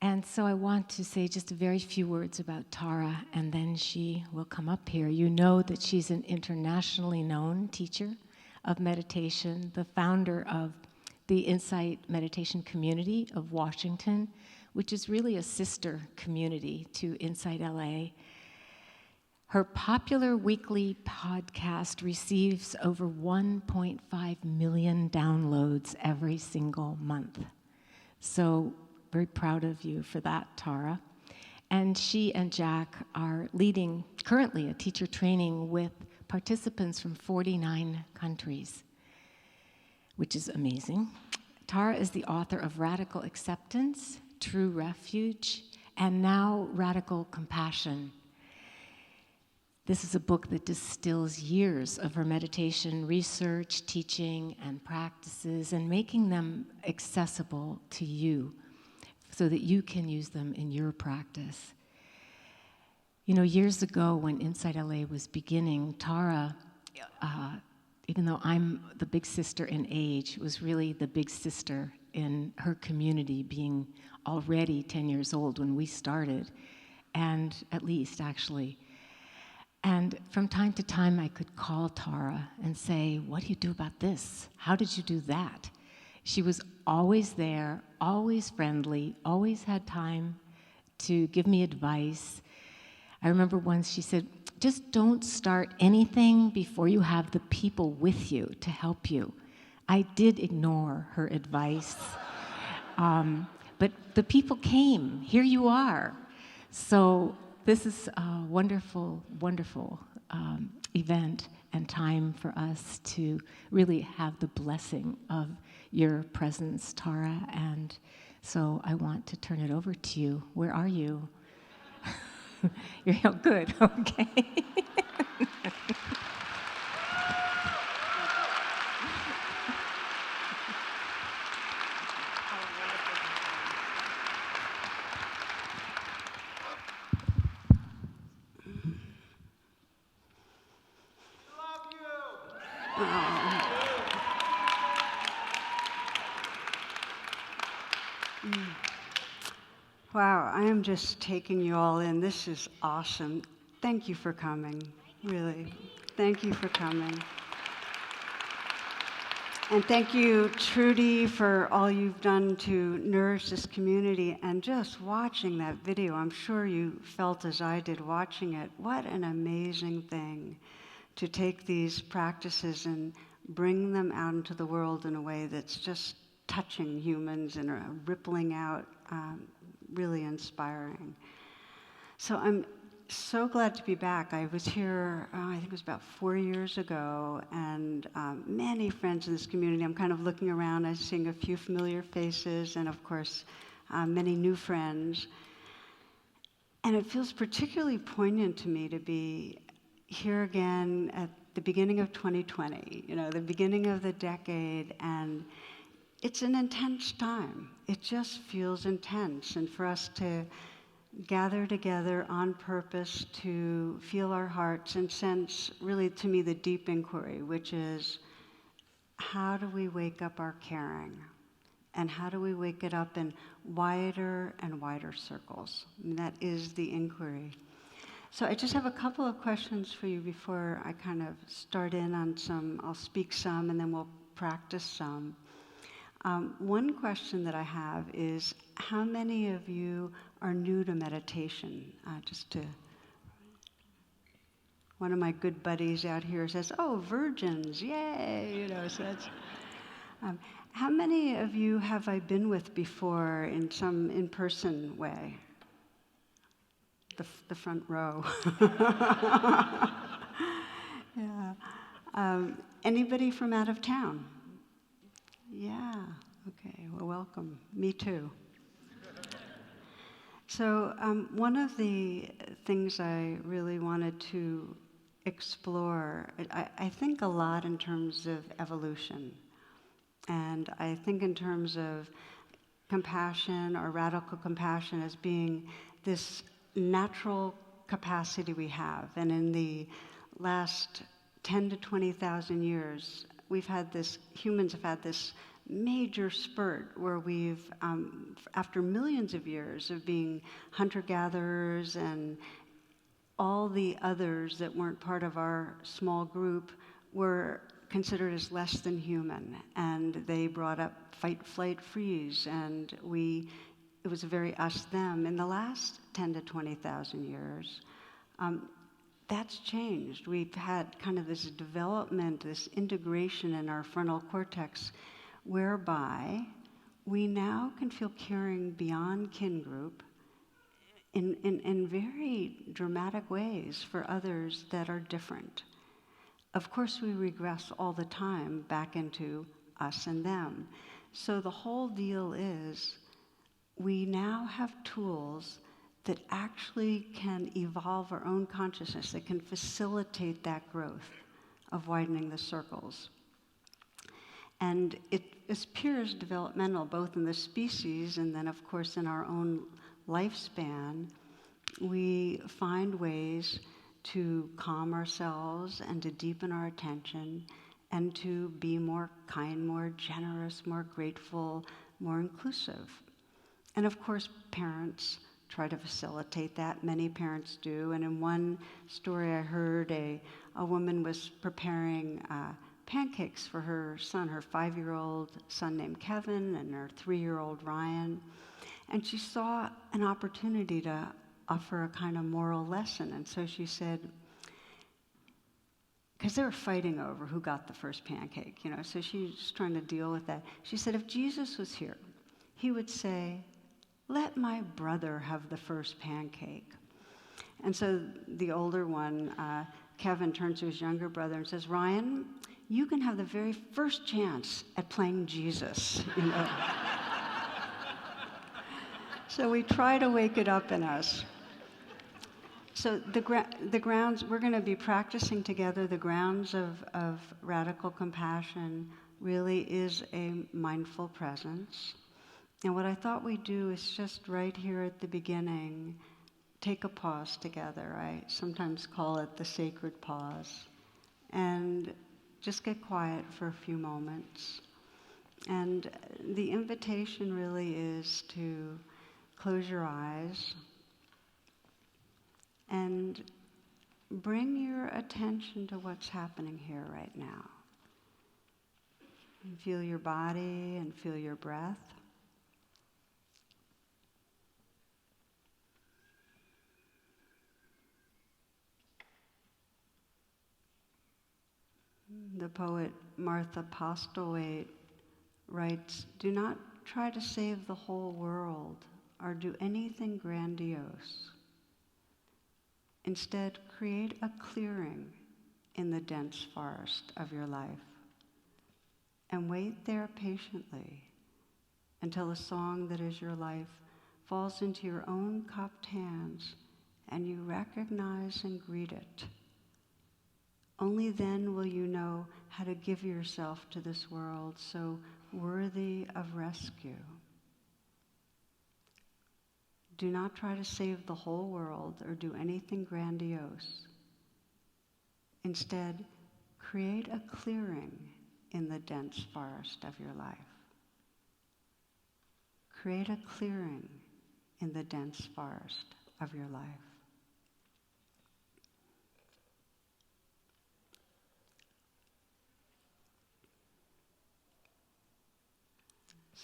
And so I want to say just a very few words about Tara, and then she will come up here. You know that she's an internationally known teacher of meditation, the founder of the Insight Meditation Community of Washington, which is really a sister community to InsightLA. Her popular weekly podcast receives over 1.5 million downloads every single month. So very proud of you for that, Tara. And she and Jack are leading currently a teacher training with participants from 49 countries, which is amazing. Tara is the author of Radical Acceptance, True Refuge, and now Radical Compassion. This is a book that distills years of her meditation research, teaching, and practices, and making them accessible to you so that you can use them in your practice. You know, years ago when InsightLA was beginning, Tara, even though I'm the big sister in age, was really the big sister in her community, being already 10 years old when we started, and at least, actually. And from time to time, I could call Tara and say, what do you do about this? How did you do that? She was always there, always friendly, always had time to give me advice. I remember once she said, just don't start anything before you have the people with you to help you. I did ignore her advice, but the people came. Here you are. So this is a wonderful, wonderful event and time for us to really have the blessing of your presence, Tara. And so I want to turn it over to you. Where are you? You're good, okay. Wow, I am just taking you all in. This is awesome. Thank you for coming, really. Thank you for coming. And thank you, Trudy, for all you've done to nourish this community. And just watching that video, I'm sure you felt as I did watching it. What an amazing thing to take these practices and bring them out into the world in a way that's just touching humans and rippling out, really inspiring. So I'm so glad to be back. I was here, I think it was about 4 years ago, and many friends in this community. I'm kind of looking around, I'm seeing a few familiar faces, and of course, many new friends. And it feels particularly poignant to me to be here again at the beginning of 2020, the beginning of the decade, and it's an intense time. It just feels intense, and for us to gather together on purpose to feel our hearts and sense, really, to me, the deep inquiry, which is, how do we wake up our caring? And how do we wake it up in wider and wider circles? And that is the inquiry. So I just have a couple of questions for you before I kind of start in on some. I'll speak some, and then we'll practice some. One question that I have is, how many of you are new to meditation? One of my good buddies out here says, oh, virgins, yay, so that's... how many of you have I been with before in some in-person way? The front row. Yeah. Anybody from out of town? Yeah, okay, well, welcome. Me too. So one of the things I really wanted to explore, I think a lot in terms of evolution, and I think in terms of compassion or radical compassion as being this natural capacity we have. And in the last 10 to 20,000 years, humans have had this major spurt where we've, after millions of years of being hunter-gatherers and all the others that weren't part of our small group were considered as less than human, and they brought up fight, flight, freeze, and it was a very us-them. In the last 10 to 20,000 years, that's changed. We've had kind of this development, this integration in our frontal cortex, whereby we now can feel caring beyond kin group in very dramatic ways for others that are different. Of course, we regress all the time back into us and them. So the whole deal is we now have tools that actually can evolve our own consciousness, that can facilitate that growth of widening the circles. And it appears developmental both in the species and then, of course, in our own lifespan. We find ways to calm ourselves and to deepen our attention and to be more kind, more generous, more grateful, more inclusive. And of course, parents try to facilitate that. Many parents do. And in one story I heard, a woman was preparing pancakes for her son, her 5-year-old son named Kevin and her 3-year-old Ryan. And she saw an opportunity to offer a kind of moral lesson. And so she said, because they were fighting over who got the first pancake, so she's trying to deal with that. She said, if Jesus was here, he would say, let my brother have the first pancake. And so the older one, Kevin, turns to his younger brother and says, Ryan, you can have the very first chance at playing Jesus. So we try to wake it up in us. So the grounds, we're going to be practicing together the grounds of radical compassion really is a mindful presence. And what I thought we'd do is just right here at the beginning, take a pause together. I sometimes call it the sacred pause. And just get quiet for a few moments. And the invitation really is to close your eyes and bring your attention to what's happening here right now. And feel your body and feel your breath. The poet Martha Postlewaite writes, do not try to save the whole world or do anything grandiose. Instead, create a clearing in the dense forest of your life and wait there patiently until the song that is your life falls into your own cupped hands and you recognize and greet it. Only then will you know how to give yourself to this world so worthy of rescue. Do not try to save the whole world or do anything grandiose. Instead, create a clearing in the dense forest of your life. Create a clearing in the dense forest of your life.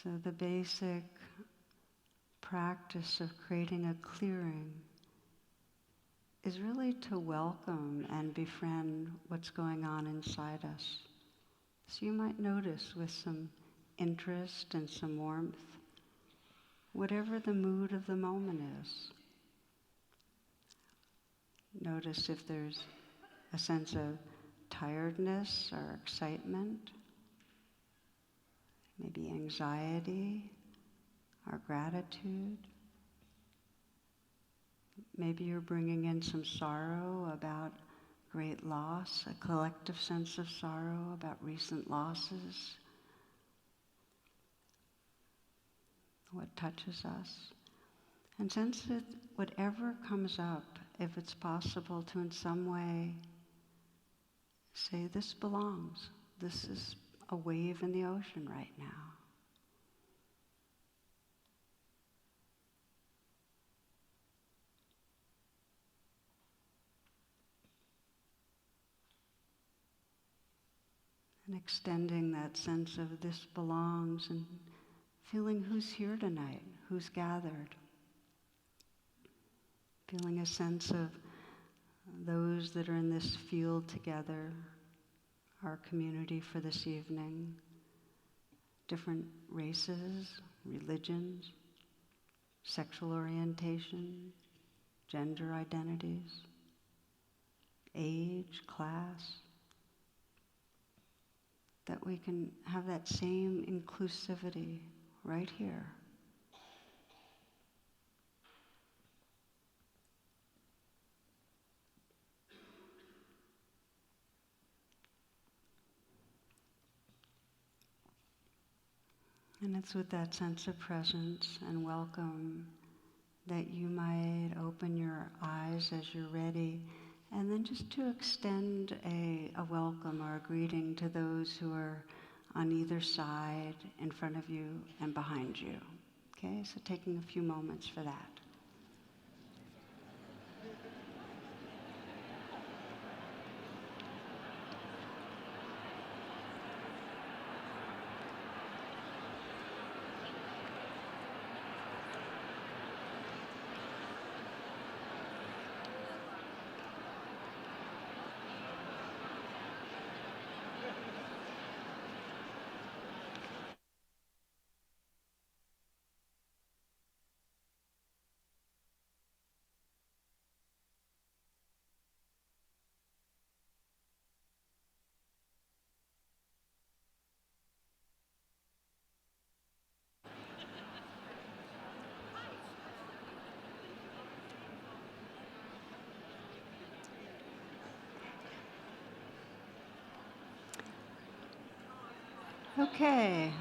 So the basic practice of creating a clearing is really to welcome and befriend what's going on inside us. So you might notice with some interest and some warmth, whatever the mood of the moment is. Notice if there's a sense of tiredness or excitement, maybe anxiety or gratitude. Maybe you're bringing in some sorrow about great loss, a collective sense of sorrow about recent losses, what touches us. And sense that whatever comes up, if it's possible to in some way say, this belongs. This is a wave in the ocean right now. And extending that sense of this belongs and feeling who's here tonight, who's gathered. Feeling a sense of those that are in this field together, our community for this evening, different races, religions, sexual orientation, gender identities, age, class, that we can have that same inclusivity right here. And it's with that sense of presence and welcome that you might open your eyes as you're ready, and then just to extend a welcome or a greeting to those who are on either side, in front of you, and behind you. Okay, so taking a few moments for that. Okay.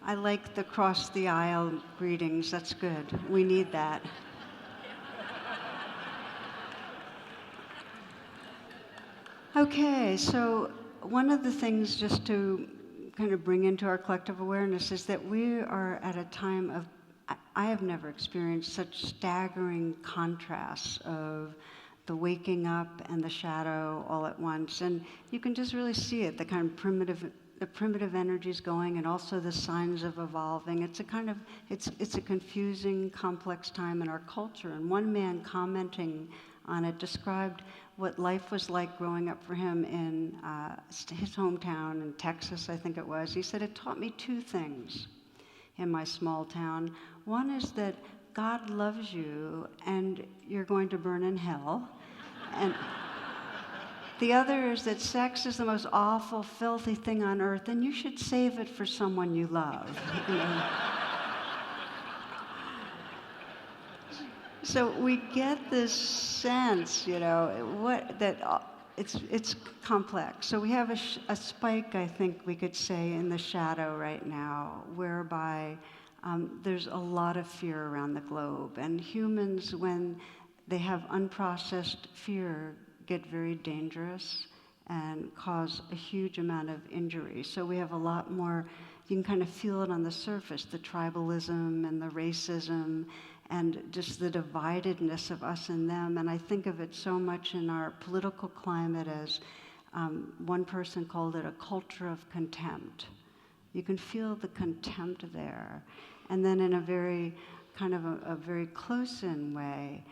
I like the cross the aisle greetings. That's good. We need that. Okay, so one of the things just to kind of bring into our collective awareness is that we are at a time of, I have never experienced such staggering contrasts of the waking up and the shadow all at once. And you can just really see it, the kind of primitive energies going, and also the signs of evolving. It's a kind of, it's a confusing, complex time in our culture. And one man commenting on it described what life was like growing up for him in his hometown in Texas, I think it was. He said, it taught me two things in my small town. One is that God loves you and you're going to burn in hell. And the other is that sex is the most awful, filthy thing on earth, and you should save it for someone you love. You know? So we get this sense, you know, it's complex. So we have a spike, I think we could say, in the shadow right now, whereby there's a lot of fear around the globe. And humans, when they have unprocessed fear, get very dangerous and cause a huge amount of injury. So we have a lot more, you can kind of feel it on the surface, the tribalism and the racism and just the dividedness of us and them. And I think of it so much in our political climate as one person called it a culture of contempt. You can feel the contempt there. And then in a very kind of a very close-in way,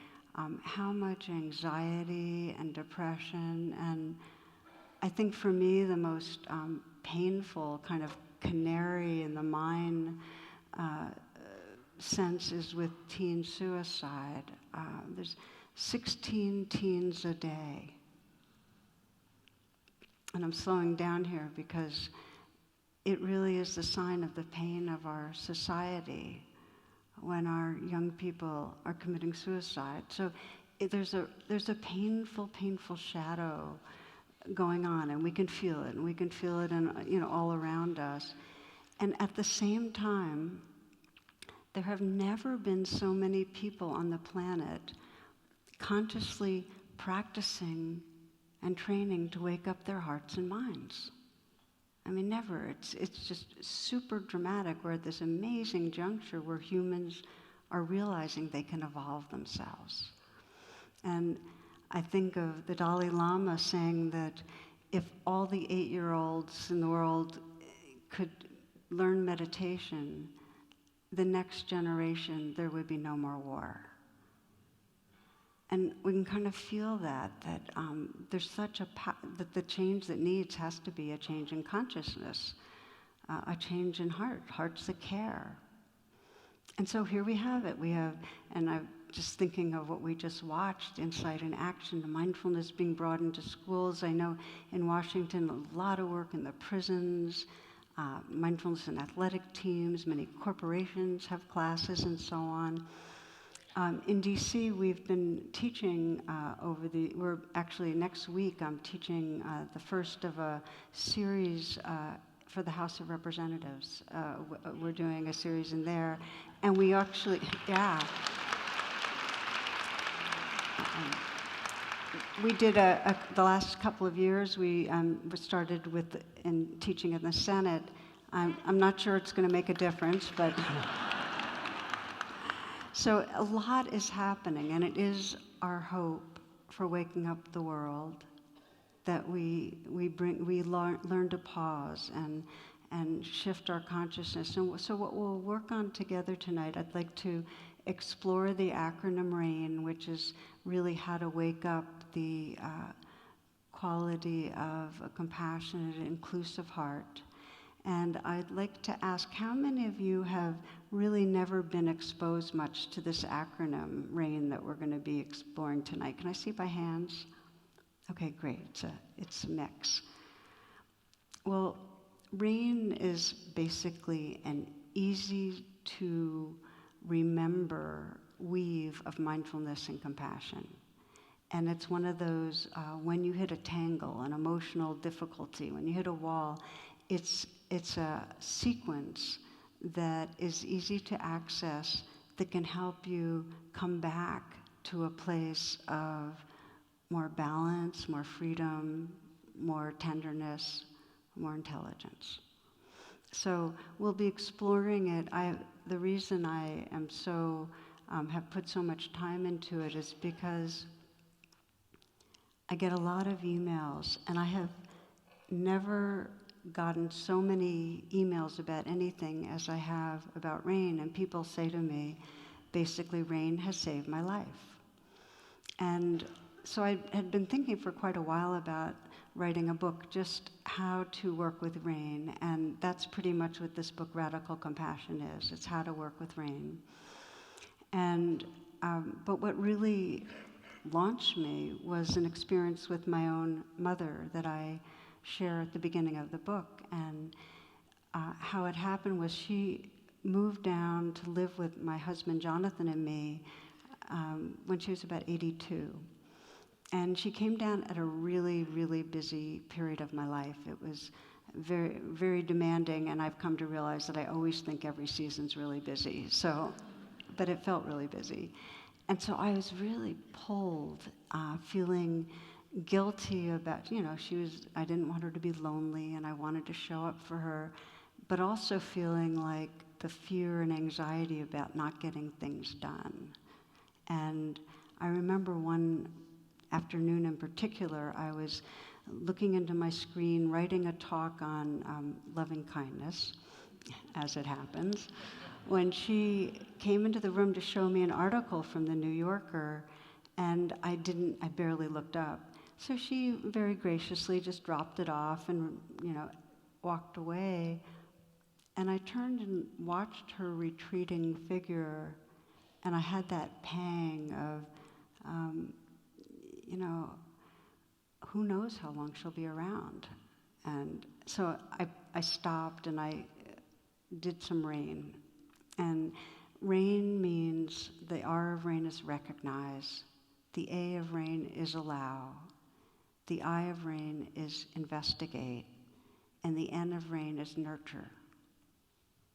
how much anxiety and depression. And I think for me, the most painful kind of canary in the mine sense is with teen suicide. There's 16 teens a day. And I'm slowing down here because it really is the sign of the pain of our society when our young people are committing suicide. So there's a painful, painful shadow going on, and we can feel it, and we can feel it in, you know, all around us. And at the same time, there have never been so many people on the planet consciously practicing and training to wake up their hearts and minds. I mean, never. It's just super dramatic. We're at this amazing juncture where humans are realizing they can evolve themselves. And I think of the Dalai Lama saying that if all the 8-year-olds in the world could learn meditation, the next generation, there would be no more war. And we can kind of feel that there's such that the change that needs has to be a change in consciousness, a change in hearts that care. And so here we have it. And I'm just thinking of what we just watched, Insight in Action, the mindfulness being brought into schools. I know in Washington, a lot of work in the prisons, mindfulness in athletic teams, many corporations have classes and so on. In DC, we've been teaching we're actually next week, I'm teaching the first of a series for the House of Representatives. We're doing a series in there, and we actually, yeah. We did the last couple of years, we started in teaching in the Senate. I'm not sure it's going to make a difference, but so a lot is happening, and it is our hope for waking up the world that we learn to pause and shift our consciousness. And so what we'll work on together tonight, I'd like to explore the acronym RAIN, which is really how to wake up the quality of a compassionate, inclusive heart. And I'd like to ask, how many of you have really never been exposed much to this acronym, RAIN, that we're going to be exploring tonight? Can I see by hands? Okay, great. It's a mix. Well, RAIN is basically an easy to remember weave of mindfulness and compassion. And it's one of those, when you hit a tangle, an emotional difficulty, when you hit a wall, it's a sequence that is easy to access that can help you come back to a place of more balance, more freedom, more tenderness, more intelligence. So we'll be exploring it. The reason I am so have put so much time into it is because I get a lot of emails, and I have never gotten so many emails about anything as I have about RAIN, and people say to me, basically, RAIN has saved my life. And so I had been thinking for quite a while about writing a book, just how to work with RAIN, and that's pretty much what this book, Radical Compassion, is. It's how to work with RAIN. And but what really launched me was an experience with my own mother that I share at the beginning of the book. And how it happened was she moved down to live with my husband Jonathan and me when she was about 82. And she came down at a really, really busy period of my life. It was very, very demanding, and I've come to realize that I always think every season's really busy. But it felt really busy. And so I was really pulled, feeling guilty about, I didn't want her to be lonely, and I wanted to show up for her, but also feeling like the fear and anxiety about not getting things done. And I remember one afternoon in particular, I was looking into my screen, writing a talk on loving kindness, as it happens, when she came into the room to show me an article from the New Yorker, and I barely looked up. So she very graciously just dropped it off and, walked away. And I turned and watched her retreating figure, and I had that pang of, who knows how long she'll be around. And so I stopped and I did some RAIN. And RAIN means, the R of RAIN is recognize, the A of RAIN is allow, the I of RAIN is investigate, and the N of RAIN is nurture.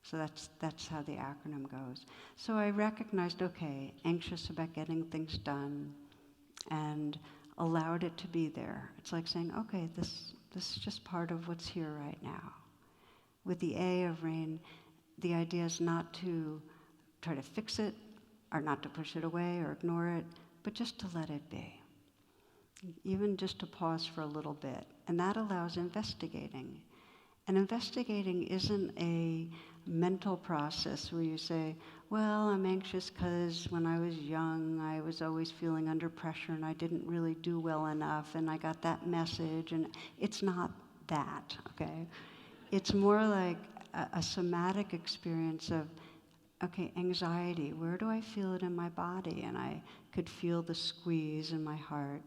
So that's how the acronym goes. So I recognized, okay, anxious about getting things done, and allowed it to be there. It's like saying, okay, this is just part of what's here right now. With the A of RAIN, the idea is not to try to fix it, or not to push it away or ignore it, but just to let it be. Even just to pause for a little bit. And that allows investigating. And investigating isn't a mental process where you say, well, I'm anxious because when I was young, I was always feeling under pressure and I didn't really do well enough and I got that message. And it's not that, okay? It's more like a somatic experience of, okay, anxiety, where do I feel it in my body? And I could feel the squeeze in my heart.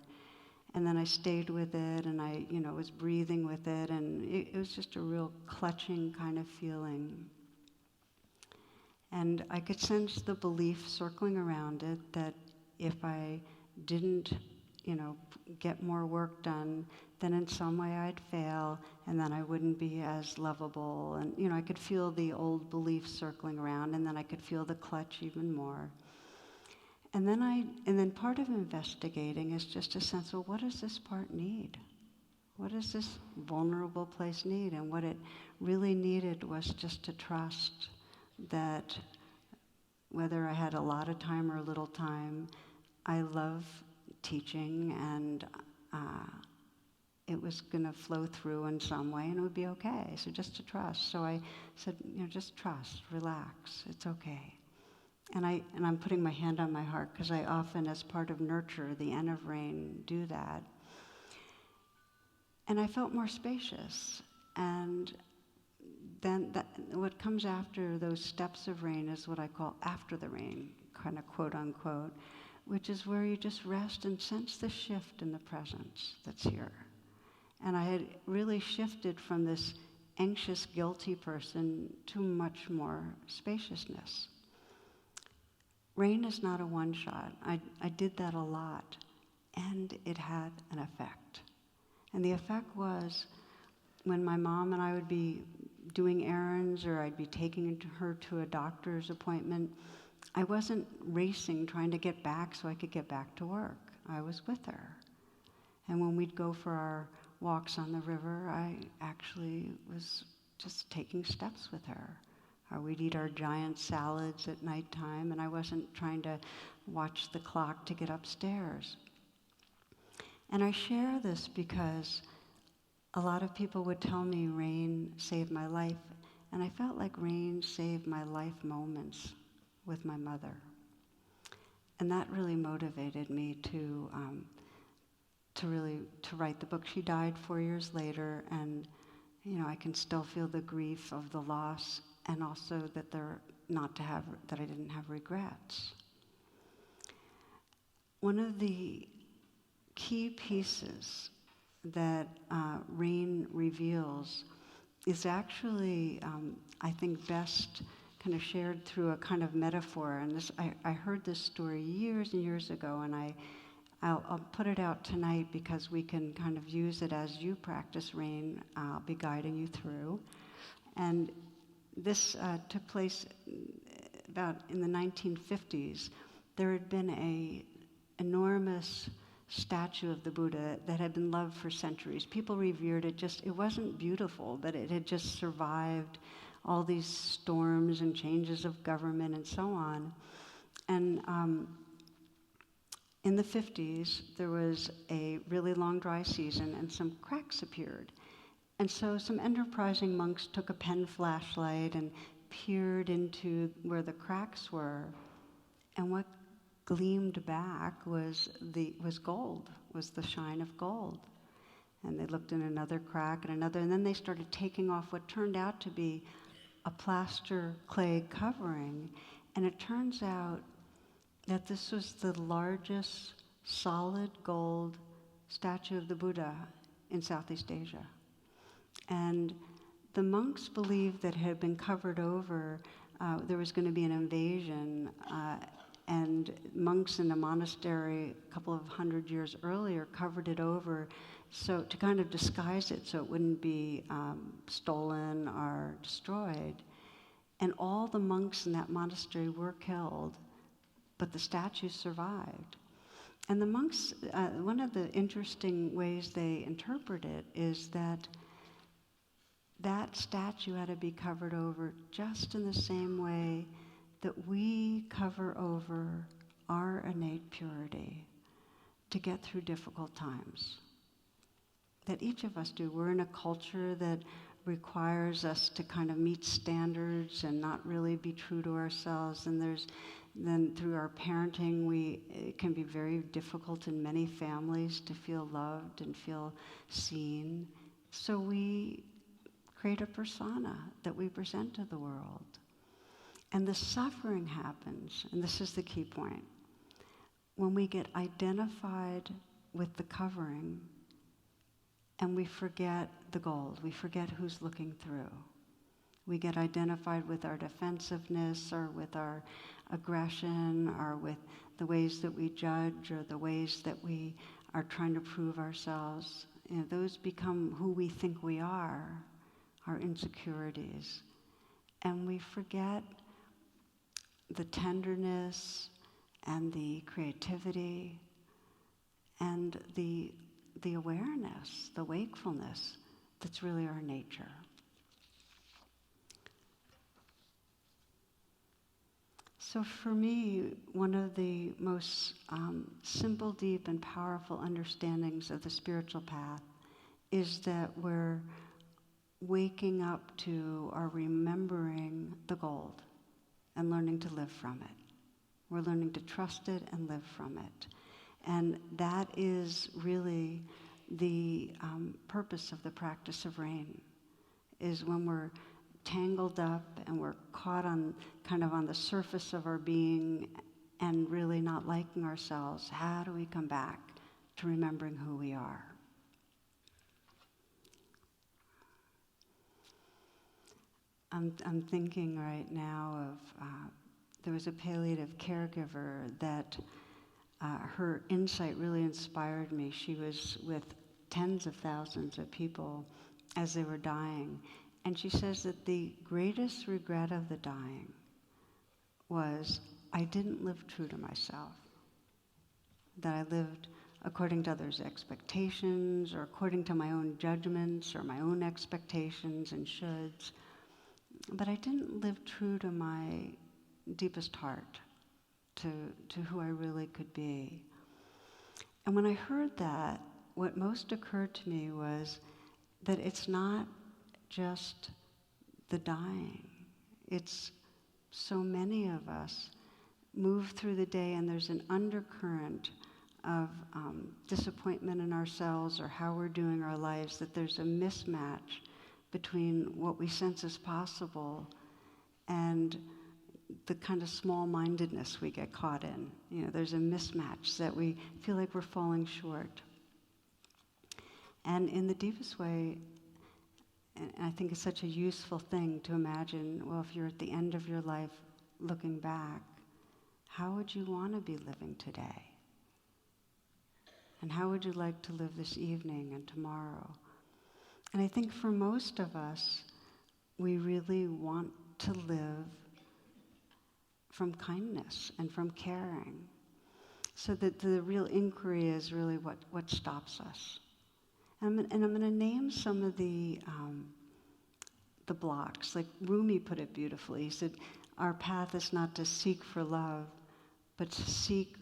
And then I stayed with it, and I, was breathing with it, and it was just a real clutching kind of feeling. And I could sense the belief circling around it that if I didn't, get more work done, then in some way I'd fail, and then I wouldn't be as lovable. And, I could feel the old belief circling around, and then I could feel the clutch even more. And then part of investigating is just a sense of, what does this part need? What does this vulnerable place need? And what it really needed was just to trust that whether I had a lot of time or a little time, I love teaching, and it was going to flow through in some way, and it would be okay. So just to trust. So I said, just trust, relax, it's okay. And I'm putting my hand on my heart because I often, as part of nurture, the N of rain, do that. And I felt more spacious. And then what comes after those steps of rain is what I call after the rain, kind of quote unquote, which is where you just rest and sense the shift in the presence that's here. And I had really shifted from this anxious, guilty person to much more spaciousness. Rain is not a one-shot. I did that a lot, and it had an effect. And the effect was when my mom and I would be doing errands or I'd be taking her to a doctor's appointment, I wasn't racing trying to get back so I could get back to work. I was with her. And when we'd go for our walks on the river, I actually was just taking steps with her. Or we'd eat our giant salads at nighttime, and I wasn't trying to watch the clock to get upstairs. And I share this because a lot of people would tell me rain saved my life, and I felt like rain saved my life moments with my mother. And that really motivated me to write the book. She died 4 years later, and I can still feel the grief of the loss, and also that I didn't have regrets. One of the key pieces that rain reveals is actually, I think, best kind of shared through a kind of metaphor. And I heard this story years and years ago, and I'll put it out tonight because we can kind of use it as you practice rain. I'll be guiding you through. And this took place about in the 1950s. There had been an enormous statue of the Buddha that had been loved for centuries. People revered it. It wasn't beautiful, but it had just survived all these storms and changes of government and so on. And in the 50s, there was a really long dry season, and some cracks appeared. And so some enterprising monks took a pen flashlight and peered into where the cracks were, and what gleamed back was gold, was the shine of gold. And they looked in another crack and another, and then they started taking off what turned out to be a plaster clay covering, and it turns out that this was the largest solid gold statue of the Buddha in Southeast Asia. And the monks believed that it had been covered over, there was going to be an invasion, and monks in a monastery a couple of 100 years earlier covered it over so to kind of disguise it so it wouldn't be stolen or destroyed. And all the monks in that monastery were killed, but the statue survived. And the monks, one of the interesting ways they interpret it is that statue had to be covered over just in the same way that we cover over our innate purity to get through difficult times. that each of us do. We're in a culture that requires us to kind of meet standards and not really be true to ourselves. And then through our parenting, it can be very difficult in many families to feel loved and feel seen. So we create a persona that we present to the world. And the suffering happens, and this is the key point, when we get identified with the covering and we forget the gold, we forget who's looking through. We get identified with our defensiveness or with our aggression or with the ways that we judge or the ways that we are trying to prove ourselves. You know, those become who we think we are, our insecurities. And we forget the tenderness and the creativity and the awareness, the wakefulness that's really our nature. So for me, one of the most simple, deep, and powerful understandings of the spiritual path is that we're waking up to or remembering the gold and learning to live from it. We're learning to trust it and live from it. And that is really the purpose of the practice of rain, is when we're tangled up and we're caught on the surface of our being and really not liking ourselves, how do we come back to remembering who we are? I'm thinking right now of, there was a palliative caregiver that her insight really inspired me. She was with tens of thousands of people as they were dying. And she says that the greatest regret of the dying was, I didn't live true to myself. That I lived according to others' expectations or according to my own judgments or my own expectations and shoulds. But I didn't live true to my deepest heart, to who I really could be. And when I heard that, what most occurred to me was that it's not just the dying. It's so many of us move through the day and there's an undercurrent of disappointment in ourselves or how we're doing our lives, that there's a mismatch between what we sense as possible and the kind of small-mindedness we get caught in. You know, there's a mismatch that we feel like we're falling short. And in the deepest way, and I think it's such a useful thing to imagine, well, if you're at the end of your life looking back, how would you want to be living today? And how would you like to live this evening and tomorrow? And I think for most of us, we really want to live from kindness and from caring. So that the real inquiry is really what stops us. And I'm going to name some of the blocks. Like Rumi put it beautifully. He said, our path is not to seek for love, but to seek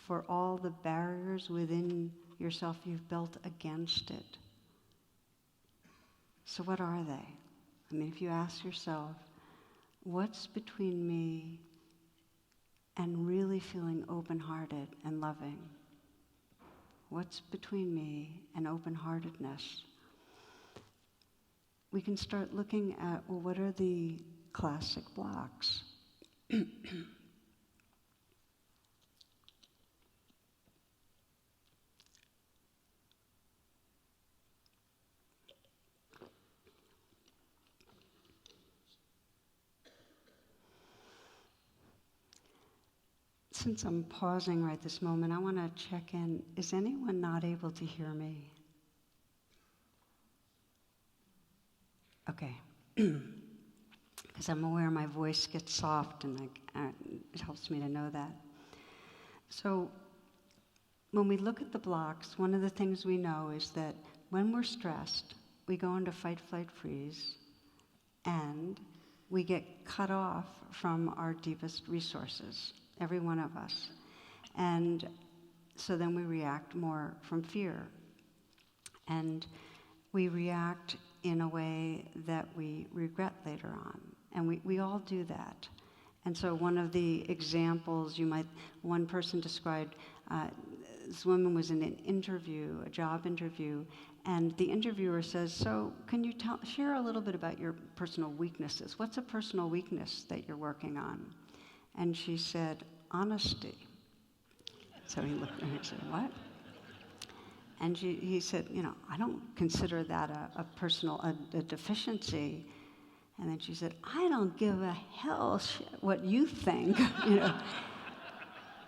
for all the barriers within yourself you've built against it. So what are they? I mean, if you ask yourself, what's between me and really feeling open-hearted and loving? What's between me and open-heartedness? We can start looking at, well, what are the classic blocks? Since I'm pausing right this moment, I want to check in. Is anyone not able to hear me? Okay. Because I'm aware my voice gets soft and it helps me to know that. So when we look at the blocks, one of the things we know is that when we're stressed, we go into fight, flight, freeze, and we get cut off from our deepest resources, every one of us. And so then we react more from fear. And we react in a way that we regret later on. And we all do that. And so one of the examples one person described, this woman was in an interview, a job interview, and the interviewer says, so can you share a little bit about your personal weaknesses? What's a personal weakness that you're working on? And she said, honesty. So he looked at her and said, what? And he said, I don't consider that a deficiency. And then she said, I don't give a hell what you think,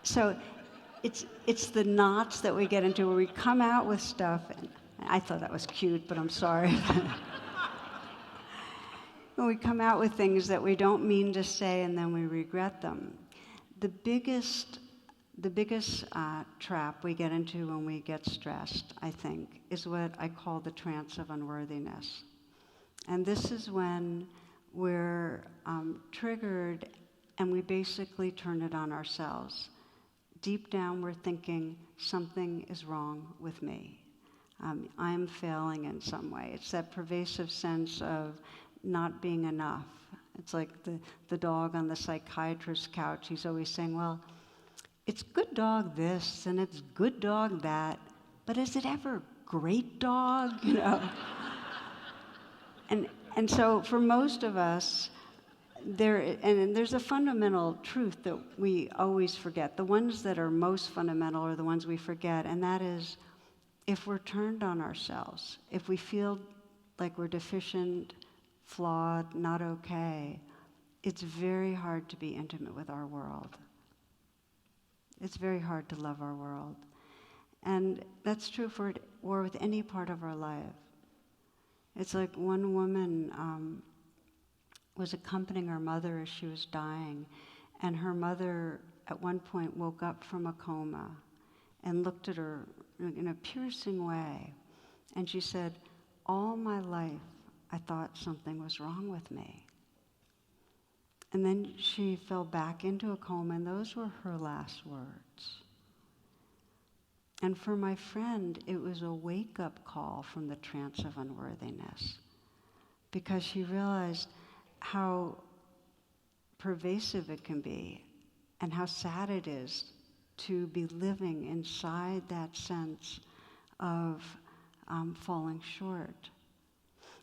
So it's the knots that we get into where we come out with stuff, and I thought that was cute, but I'm sorry. When we come out with things that we don't mean to say and then we regret them. The biggest trap we get into when we get stressed, I think, is what I call the trance of unworthiness. And this is when we're triggered and we basically turn it on ourselves. Deep down, we're thinking something is wrong with me. I'm failing in some way. It's that pervasive sense of not being enough. It's like the dog on the psychiatrist's couch. He's always saying, well, it's good dog this and it's good dog that, but is it ever great dog? And so for most of us, there's a fundamental truth that we always forget. The ones that are most fundamental are the ones we forget, and that is, if we're turned on ourselves, if we feel like we're deficient, flawed, not okay, it's very hard to be intimate with our world. It's very hard to love our world. And that's true with any part of our life. It's like one woman was accompanying her mother as she was dying, and her mother at one point woke up from a coma and looked at her in a piercing way, and she said, all my life I thought something was wrong with me. And then she fell back into a coma, and those were her last words. And for my friend, it was a wake-up call from the trance of unworthiness, because she realized how pervasive it can be and how sad it is to be living inside that sense of falling short.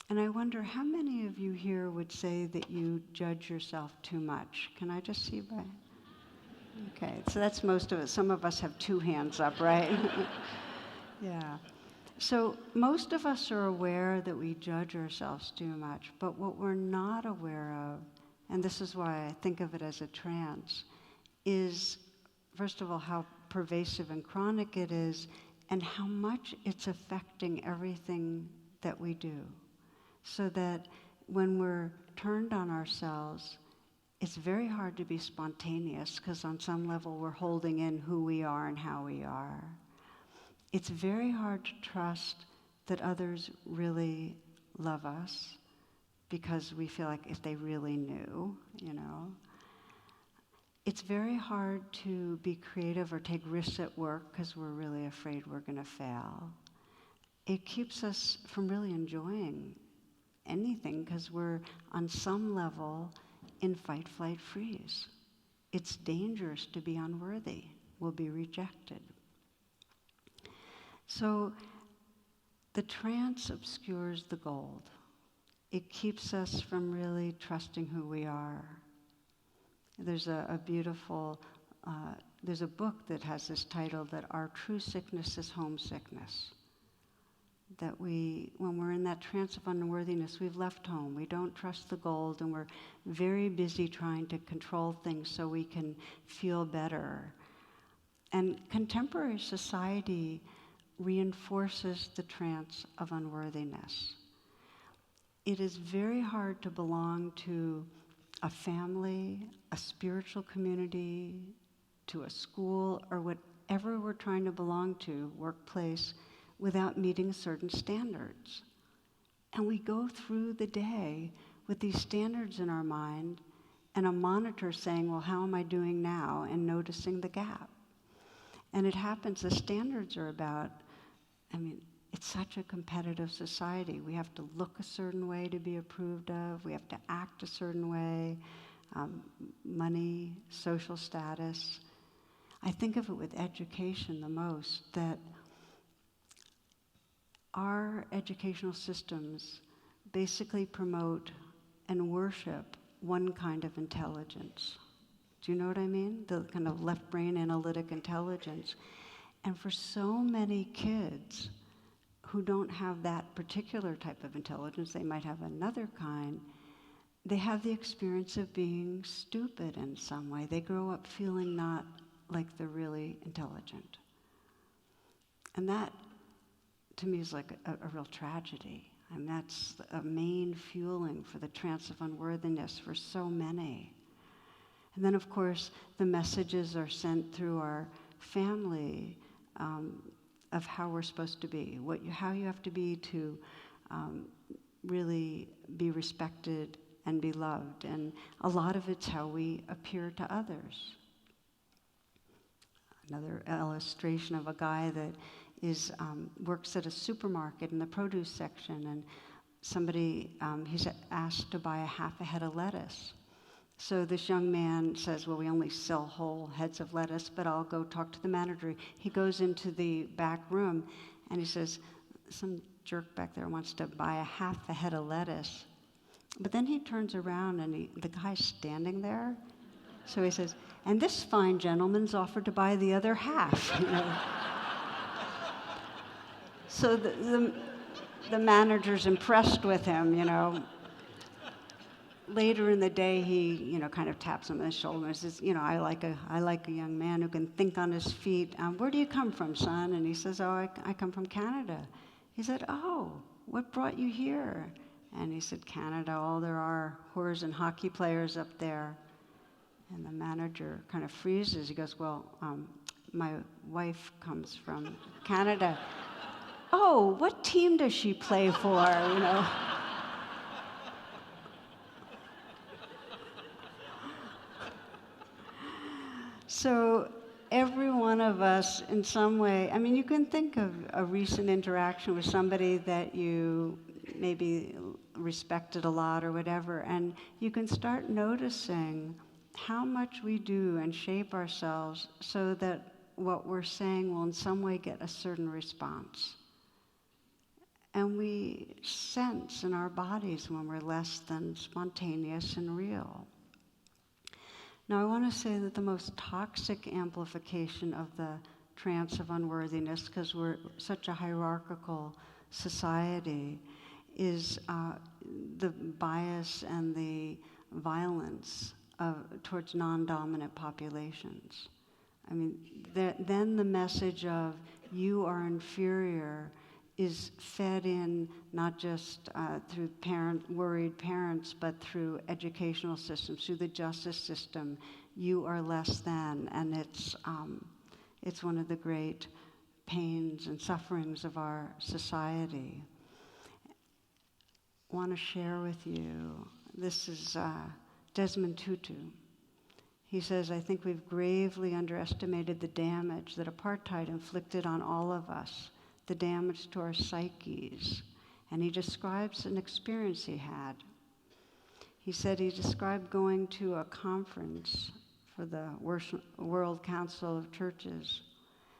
And I wonder how many of you here would say that you judge yourself too much? Can I just see by? Okay, so that's most of it. Some of us have two hands up, right? Yeah. So most of us are aware that we judge ourselves too much, but what we're not aware of, and this is why I think of it as a trance, is, first of all, how pervasive and chronic it is, and how much it's affecting everything that we do. So that when we're turned on ourselves, it's very hard to be spontaneous, because on some level we're holding in who we are and how we are. It's very hard to trust that others really love us, because we feel like if they really knew, It's very hard to be creative or take risks at work because we're really afraid we're going to fail. It keeps us from really enjoying anything because we're, on some level, in fight, flight, freeze. It's dangerous to be unworthy. We'll be rejected. So the trance obscures the gold. It keeps us from really trusting who we are. There's a beautiful, there's a book that has this title, that our true sickness is homesickness. That when we're in that trance of unworthiness, we've left home. We don't trust the gold, and we're very busy trying to control things so we can feel better. And contemporary society reinforces the trance of unworthiness. It is very hard to belong to a family, a spiritual community, to a school, or whatever we're trying to belong to, workplace, without meeting certain standards. And we go through the day with these standards in our mind and a monitor saying, well, how am I doing now? And noticing the gap. And it happens, the standards are about, it's such a competitive society. We have to look a certain way to be approved of. We have to act a certain way. Money, social status. I think of it with education the most, that our educational systems basically promote and worship one kind of intelligence. Do you know what I mean? The kind of left brain analytic intelligence. And for so many kids who don't have that particular type of intelligence, they might have another kind, they have the experience of being stupid in some way. They grow up feeling not like they're really intelligent. And that, to me, is like a real tragedy. And that's a main fueling for the trance of unworthiness for so many. And then, of course, the messages are sent through our family of how we're supposed to be, how you have to be to really be respected and be loved. And a lot of it's how we appear to others. Another illustration of a guy that works at a supermarket in the produce section, and somebody, he's asked to buy a half a head of lettuce. So this young man says, well, we only sell whole heads of lettuce, but I'll go talk to the manager. He goes into the back room, and he says, some jerk back there wants to buy a half a head of lettuce. But then he turns around, and the guy's standing there. So he says, and this fine gentleman's offered to buy the other half. You know? So the manager's impressed with him, you know. Later in the day, he, kind of taps him on the shoulder and says, I like a young man who can think on his feet. Where do you come from, son? And he says, oh, I come from Canada. He said, oh, what brought you here? And he said, Canada, there are whores and hockey players up there. And the manager kind of freezes. He goes, well, my wife comes from Canada. Oh, what team does she play for, So every one of us in some way, you can think of a recent interaction with somebody that you maybe respected a lot or whatever, and you can start noticing how much we do and shape ourselves so that what we're saying will in some way get a certain response. And we sense in our bodies when we're less than spontaneous and real. Now, I want to say that the most toxic amplification of the trance of unworthiness, because we're such a hierarchical society, is the bias and the violence towards non-dominant populations. Then the message of you are inferior is fed in not just through worried parents, but through educational systems, through the justice system. You are less than, and it's one of the great pains and sufferings of our society. I want to share with you, this is Desmond Tutu. He says, I think we've gravely underestimated the damage that apartheid inflicted on all of us, the damage to our psyches. And he describes an experience he had. He said he described going to a conference for the World Council of Churches.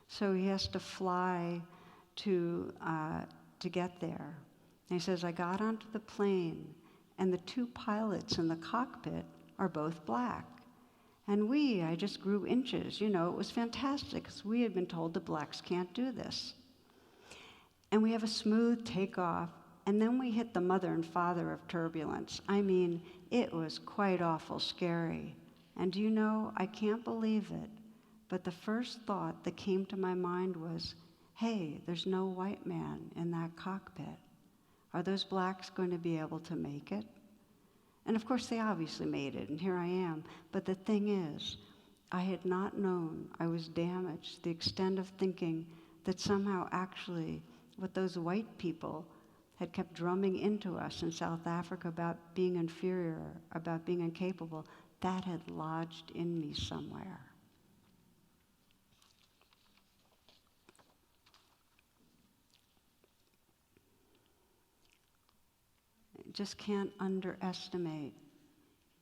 So he has to fly to get there. And he says, I got onto the plane, and the two pilots in the cockpit are both black. And I just grew inches. It was fantastic, because we had been told the blacks can't do this. And we have a smooth takeoff, and then we hit the mother and father of turbulence. It was quite awful scary. And I can't believe it, but the first thought that came to my mind was, hey, there's no white man in that cockpit. Are those blacks going to be able to make it? And of course, they obviously made it, and here I am. But the thing is, I had not known I was damaged to the extent of thinking that somehow actually what those white people had kept drumming into us in South Africa about being inferior, about being incapable, that had lodged in me somewhere. just can't underestimate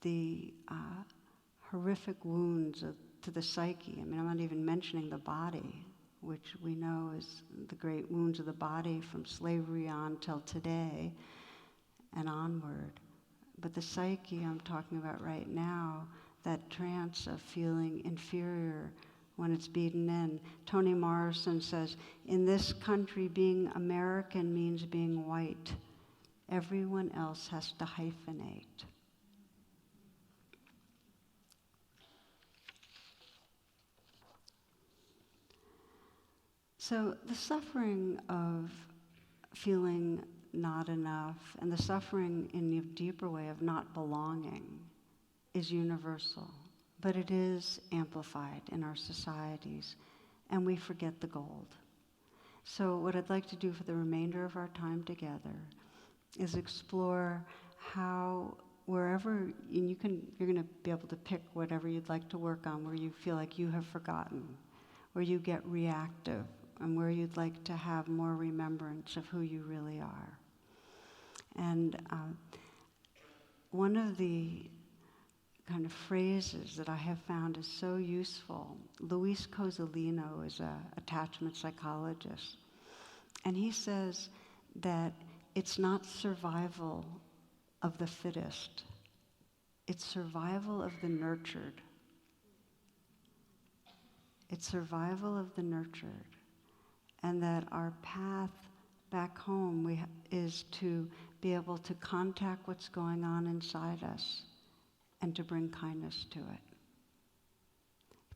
the horrific wounds to the psyche. I mean, I'm not even mentioning the body, which we know is the great wounds of the body from slavery on till today and onward. But the psyche I'm talking about right now, that trance of feeling inferior when it's beaten in. Toni Morrison says, in this country, being American means being white. Everyone else has to hyphenate. So the suffering of feeling not enough and the suffering in a deeper way of not belonging is universal, but it is amplified in our societies, and we forget the gold. So what I'd like to do for the remainder of our time together is explore how wherever, and you're going to be able to pick whatever you'd like to work on where you feel like you have forgotten, where you get reactive, and where you'd like to have more remembrance of who you really are. And one of the kind of phrases that I have found is so useful, Luis Cozzolino is an attachment psychologist, and he says that it's not survival of the fittest, it's survival of the nurtured. It's survival of the nurtured. And that our path back home is to be able to contact what's going on inside us and to bring kindness to it.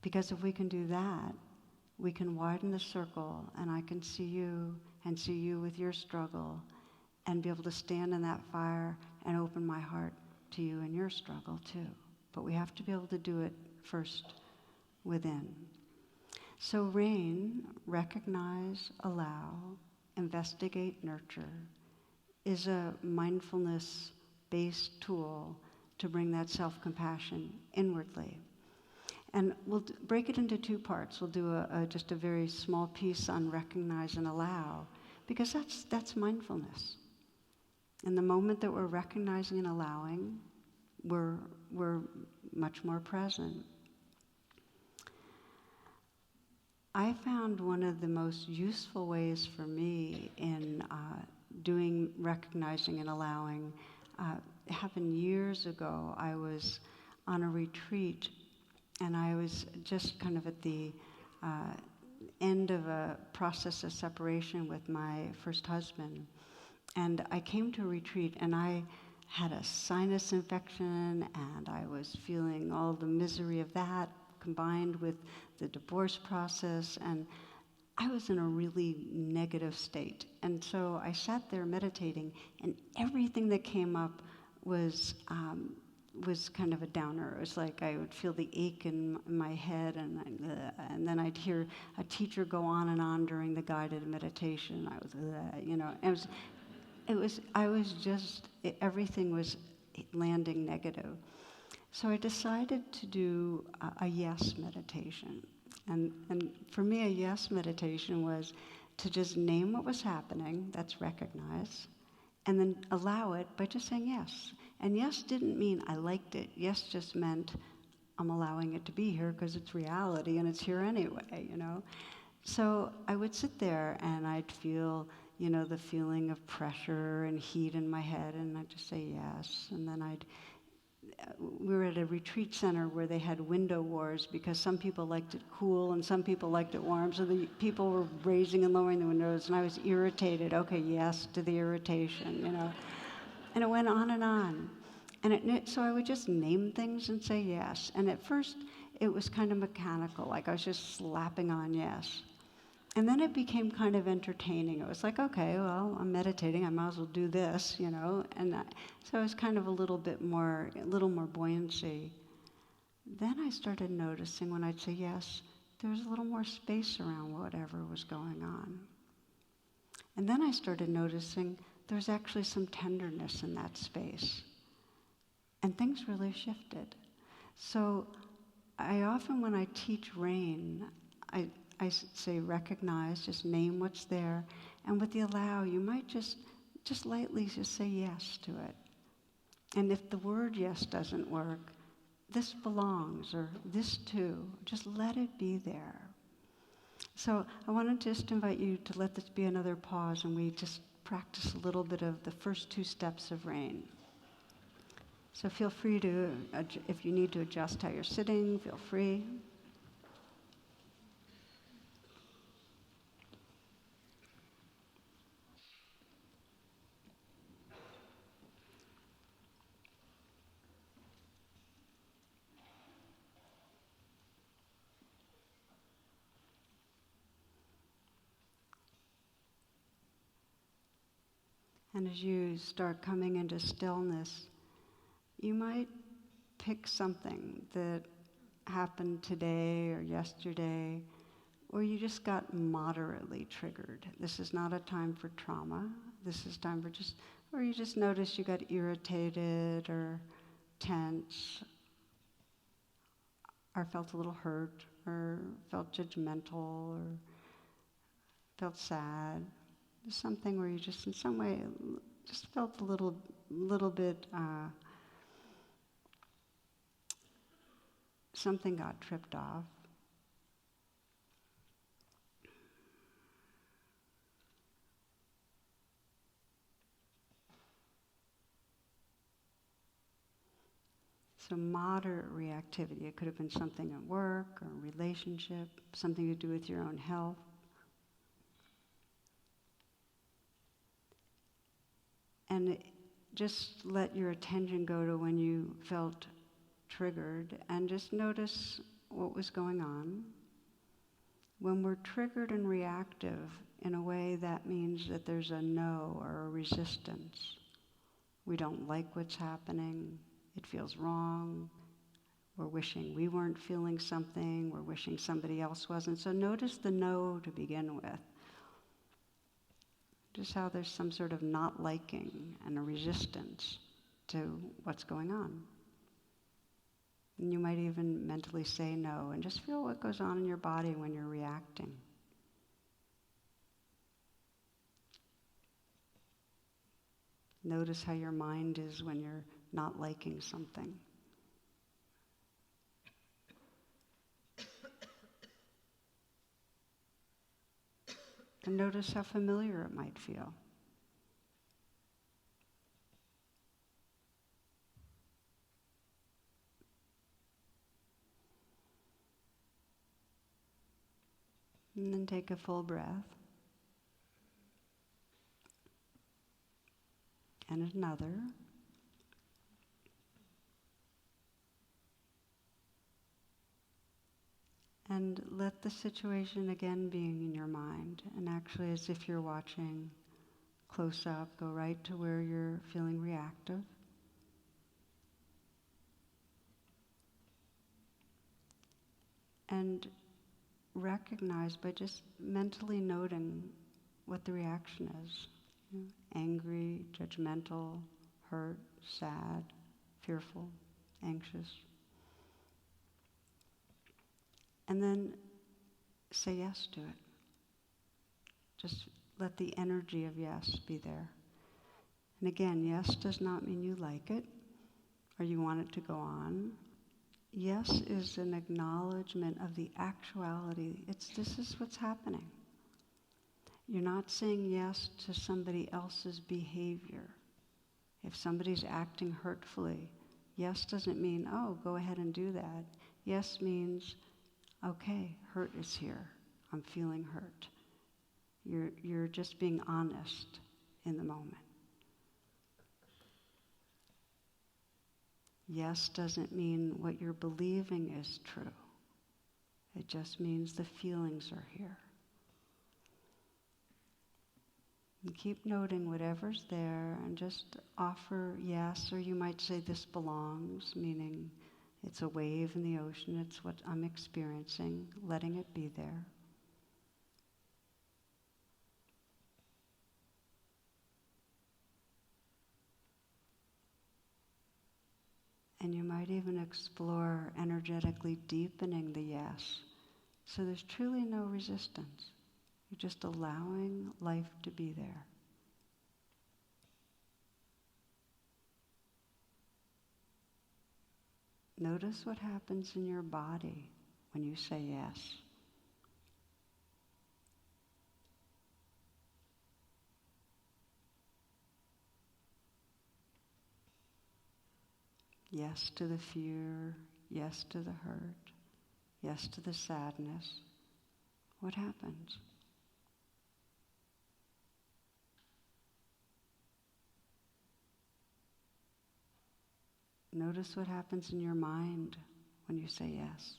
Because if we can do that, we can widen the circle, and I can see you and see you with your struggle and be able to stand in that fire and open my heart to you and your struggle too. But we have to be able to do it first within. So RAIN, recognize, allow, investigate, nurture, is a mindfulness-based tool to bring that self-compassion inwardly. And we'll break it into two parts. We'll do just a very small piece on recognize and allow, because that's mindfulness. In the moment that we're recognizing and allowing, we're much more present. I found one of the most useful ways for me in doing recognizing and allowing happened years ago. I was on a retreat, and I was just kind of at the end of a process of separation with my first husband. And I came to a retreat, and I had a sinus infection, and I was feeling all the misery of that, combined with the divorce process, and I was in a really negative state. And so I sat there meditating, and everything that came up was kind of a downer. It was like I would feel the ache in my head, and then I'd hear a teacher go on and on during the guided meditation. I was, everything was landing negative. So I decided to do a yes meditation. And for me, a yes meditation was to just name what was happening, that's recognize, and then allow it by just saying yes. And yes didn't mean I liked it. Yes just meant I'm allowing it to be here because it's reality and it's here anyway, So I would sit there and I'd feel, the feeling of pressure and heat in my head, and I'd just say yes. And then we were at a retreat center where they had window wars because some people liked it cool and some people liked it warm. So the people were raising and lowering the windows, and I was irritated. Okay, yes to the irritation, And it went on and on. And so I would just name things and say yes. And at first, it was kind of mechanical, like I was just slapping on yes. And then it became kind of entertaining. It was like, okay, well, I'm meditating, I might as well do this, And so it was kind of a little more buoyancy. Then I started noticing when I'd say yes, there was a little more space around whatever was going on. And then I started noticing there's actually some tenderness in that space. And things really shifted. So I often, when I teach RAIN, I say recognize, just name what's there. And with the allow, you might just lightly just say yes to it. And if the word yes doesn't work, this belongs, or this too, just let it be there. So I want to just invite you to let this be another pause, and we just practice a little bit of the first 2 steps of RAIN. So feel free to, if you need to adjust how you're sitting, feel free. And as you start coming into stillness, you might pick something that happened today or yesterday, or you just got moderately triggered. This is not a time for trauma. This is time for just, or you just noticed you got irritated or tense, or felt a little hurt, or felt judgmental, or felt sad. Just something where you just in some way just felt a little bit, something got tripped off. So moderate reactivity. It could have been something at work or a relationship, something to do with your own health. And just let your attention go to when you felt triggered and just notice what was going on. When we're triggered and reactive, in a way that means that there's a no or a resistance. We don't like what's happening. It feels wrong. We're wishing we weren't feeling something. We're wishing somebody else wasn't. So notice the no to begin with. Just how there's some sort of not liking and a resistance to what's going on. And you might even mentally say no and just feel what goes on in your body when you're reacting. Notice how your mind is when you're not liking something. And notice how familiar it might feel. And then take a full breath. And another. And let the situation again being in your mind, and actually as if you're watching close up, go right to where you're feeling reactive. And recognize by just mentally noting what the reaction is. You know, angry, judgmental, hurt, sad, fearful, anxious. And then say yes to it. Just let the energy of yes be there. And again, yes does not mean you like it or you want it to go on. Yes is an acknowledgement of the actuality. This is what's happening. You're not saying yes to somebody else's behavior. If somebody's acting hurtfully, yes doesn't mean, oh, go ahead and do that. Yes means, okay, hurt is here. I'm feeling hurt. You're just being honest in the moment. Yes doesn't mean what you're believing is true. It just means the feelings are here. And keep noting whatever's there and just offer yes, or you might say this belongs, meaning it's a wave in the ocean, it's what I'm experiencing, letting it be there. And you might even explore energetically deepening the yes. So there's truly no resistance. You're just allowing life to be there. Notice what happens in your body when you say yes. Yes to the fear, yes to the hurt, yes to the sadness. What happens? Notice what happens in your mind when you say yes.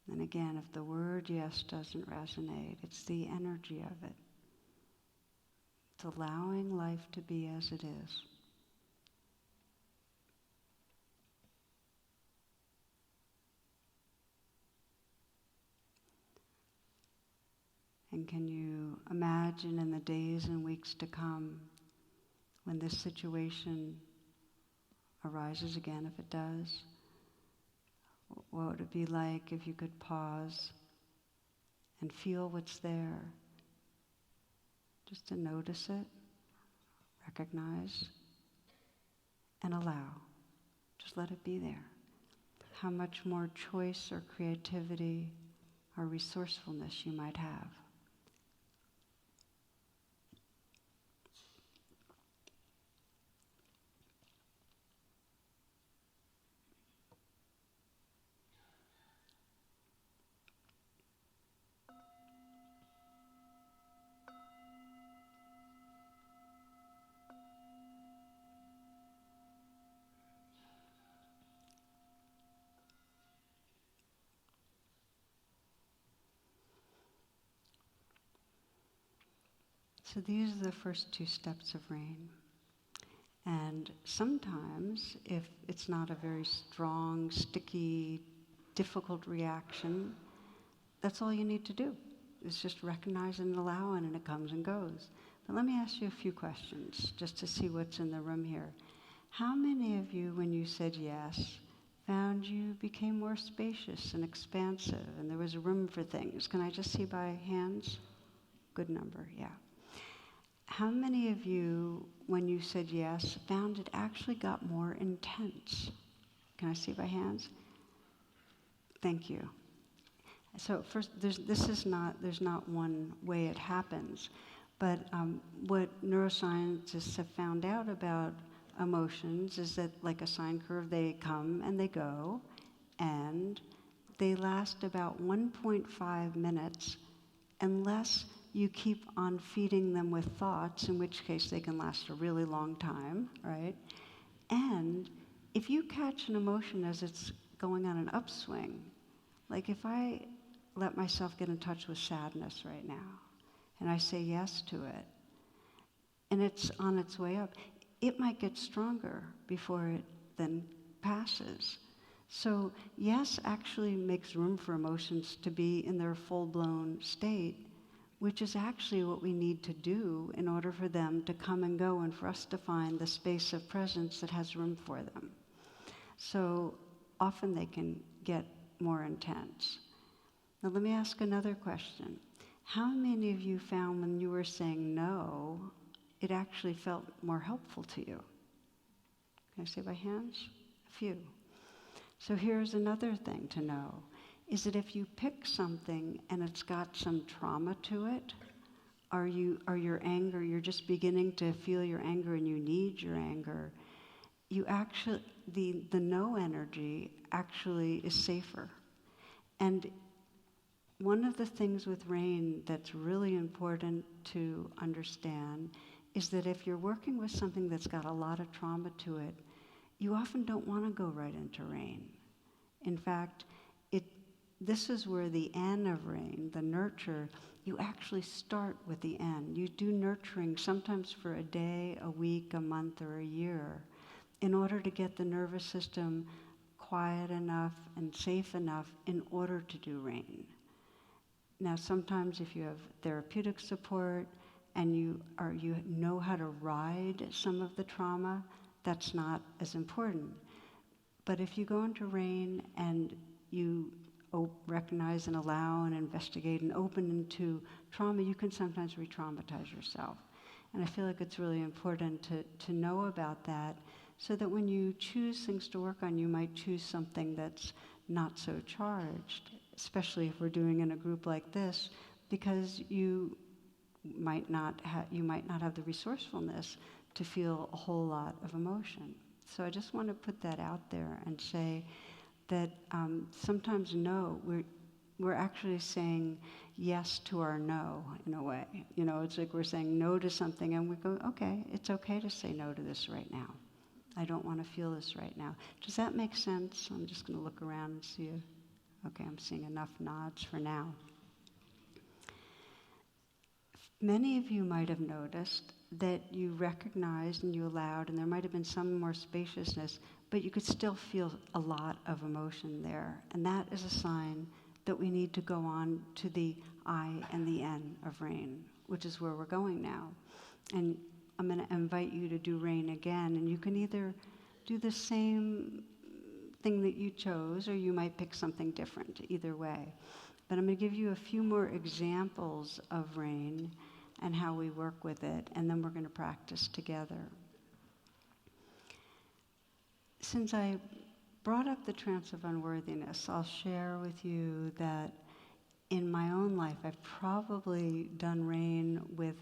And again, if the word yes doesn't resonate, it's the energy of it. It's allowing life to be as it is. And can you imagine in the days and weeks to come, when this situation arises again, if it does, what would it be like if you could pause and feel what's there? Just to notice it, recognize, and allow. Just let it be there. How much more choice or creativity or resourcefulness you might have. So these are the first two steps of rain. And sometimes, if it's not a very strong, sticky, difficult reaction, that's all you need to do. It's just recognize and allow, and it comes and goes. But let me ask you a few questions, just to see what's in the room here. How many of you, when you said yes, found you became more spacious and expansive, and there was room for things? Can I just see by hands? Good number, yeah. How many of you, when you said yes, found it actually got more intense? Can I see by hands? Thank you. So first, there's not one way it happens, but what neuroscientists have found out about emotions is that, like a sine curve, they come and they go, and they last about 1.5 minutes unless you keep on feeding them with thoughts, in which case they can last a really long time, right? And if you catch an emotion as it's going on an upswing, like if I let myself get in touch with sadness right now, and I say yes to it, and it's on its way up, it might get stronger before it then passes. So yes actually makes room for emotions to be in their full-blown state, which is actually what we need to do in order for them to come and go and for us to find the space of presence that has room for them. So often they can get more intense. Now let me ask another question. How many of you found when you were saying no, it actually felt more helpful to you? Can I say by hands? A few. So here's another thing to know, is that if you pick something and it's got some trauma to it, or your anger, you're just beginning to feel your anger and you need your anger, you actually, the no energy actually is safer. And one of the things with rain that's really important to understand is that if you're working with something that's got a lot of trauma to it, you often don't want to go right into rain. In fact, this is where the N of rain, the nurture, you actually start with the N. You do nurturing sometimes for a day, a week, a month, or a year in order to get the nervous system quiet enough and safe enough in order to do rain. Now, sometimes if you have therapeutic support and you know how to ride some of the trauma, that's not as important. But if you go into rain and you recognize and allow and investigate and open into trauma, you can sometimes re-traumatize yourself. And I feel like it's really important to know about that, so that when you choose things to work on, you might choose something that's not so charged, especially if we're doing in a group like this, because you might not have the resourcefulness to feel a whole lot of emotion. So I just want to put that out there and say that sometimes no, we're actually saying yes to our no in a way. You know, it's like we're saying no to something and we go, okay, it's okay to say no to this right now. I don't want to feel this right now. Does that make sense? I'm just going to look around and see you. Okay, I'm seeing enough nods for now. Many of you might have noticed that you recognized and you allowed, and there might have been some more spaciousness, but you could still feel a lot of emotion there. And that is a sign that we need to go on to the I and the N of rain, which is where we're going now. And I'm going to invite you to do rain again, and you can either do the same thing that you chose, or you might pick something different, either way. But I'm going to give you a few more examples of rain and how we work with it, and then we're going to practice together. Since I brought up the trance of unworthiness, I'll share with you that in my own life, I've probably done rain with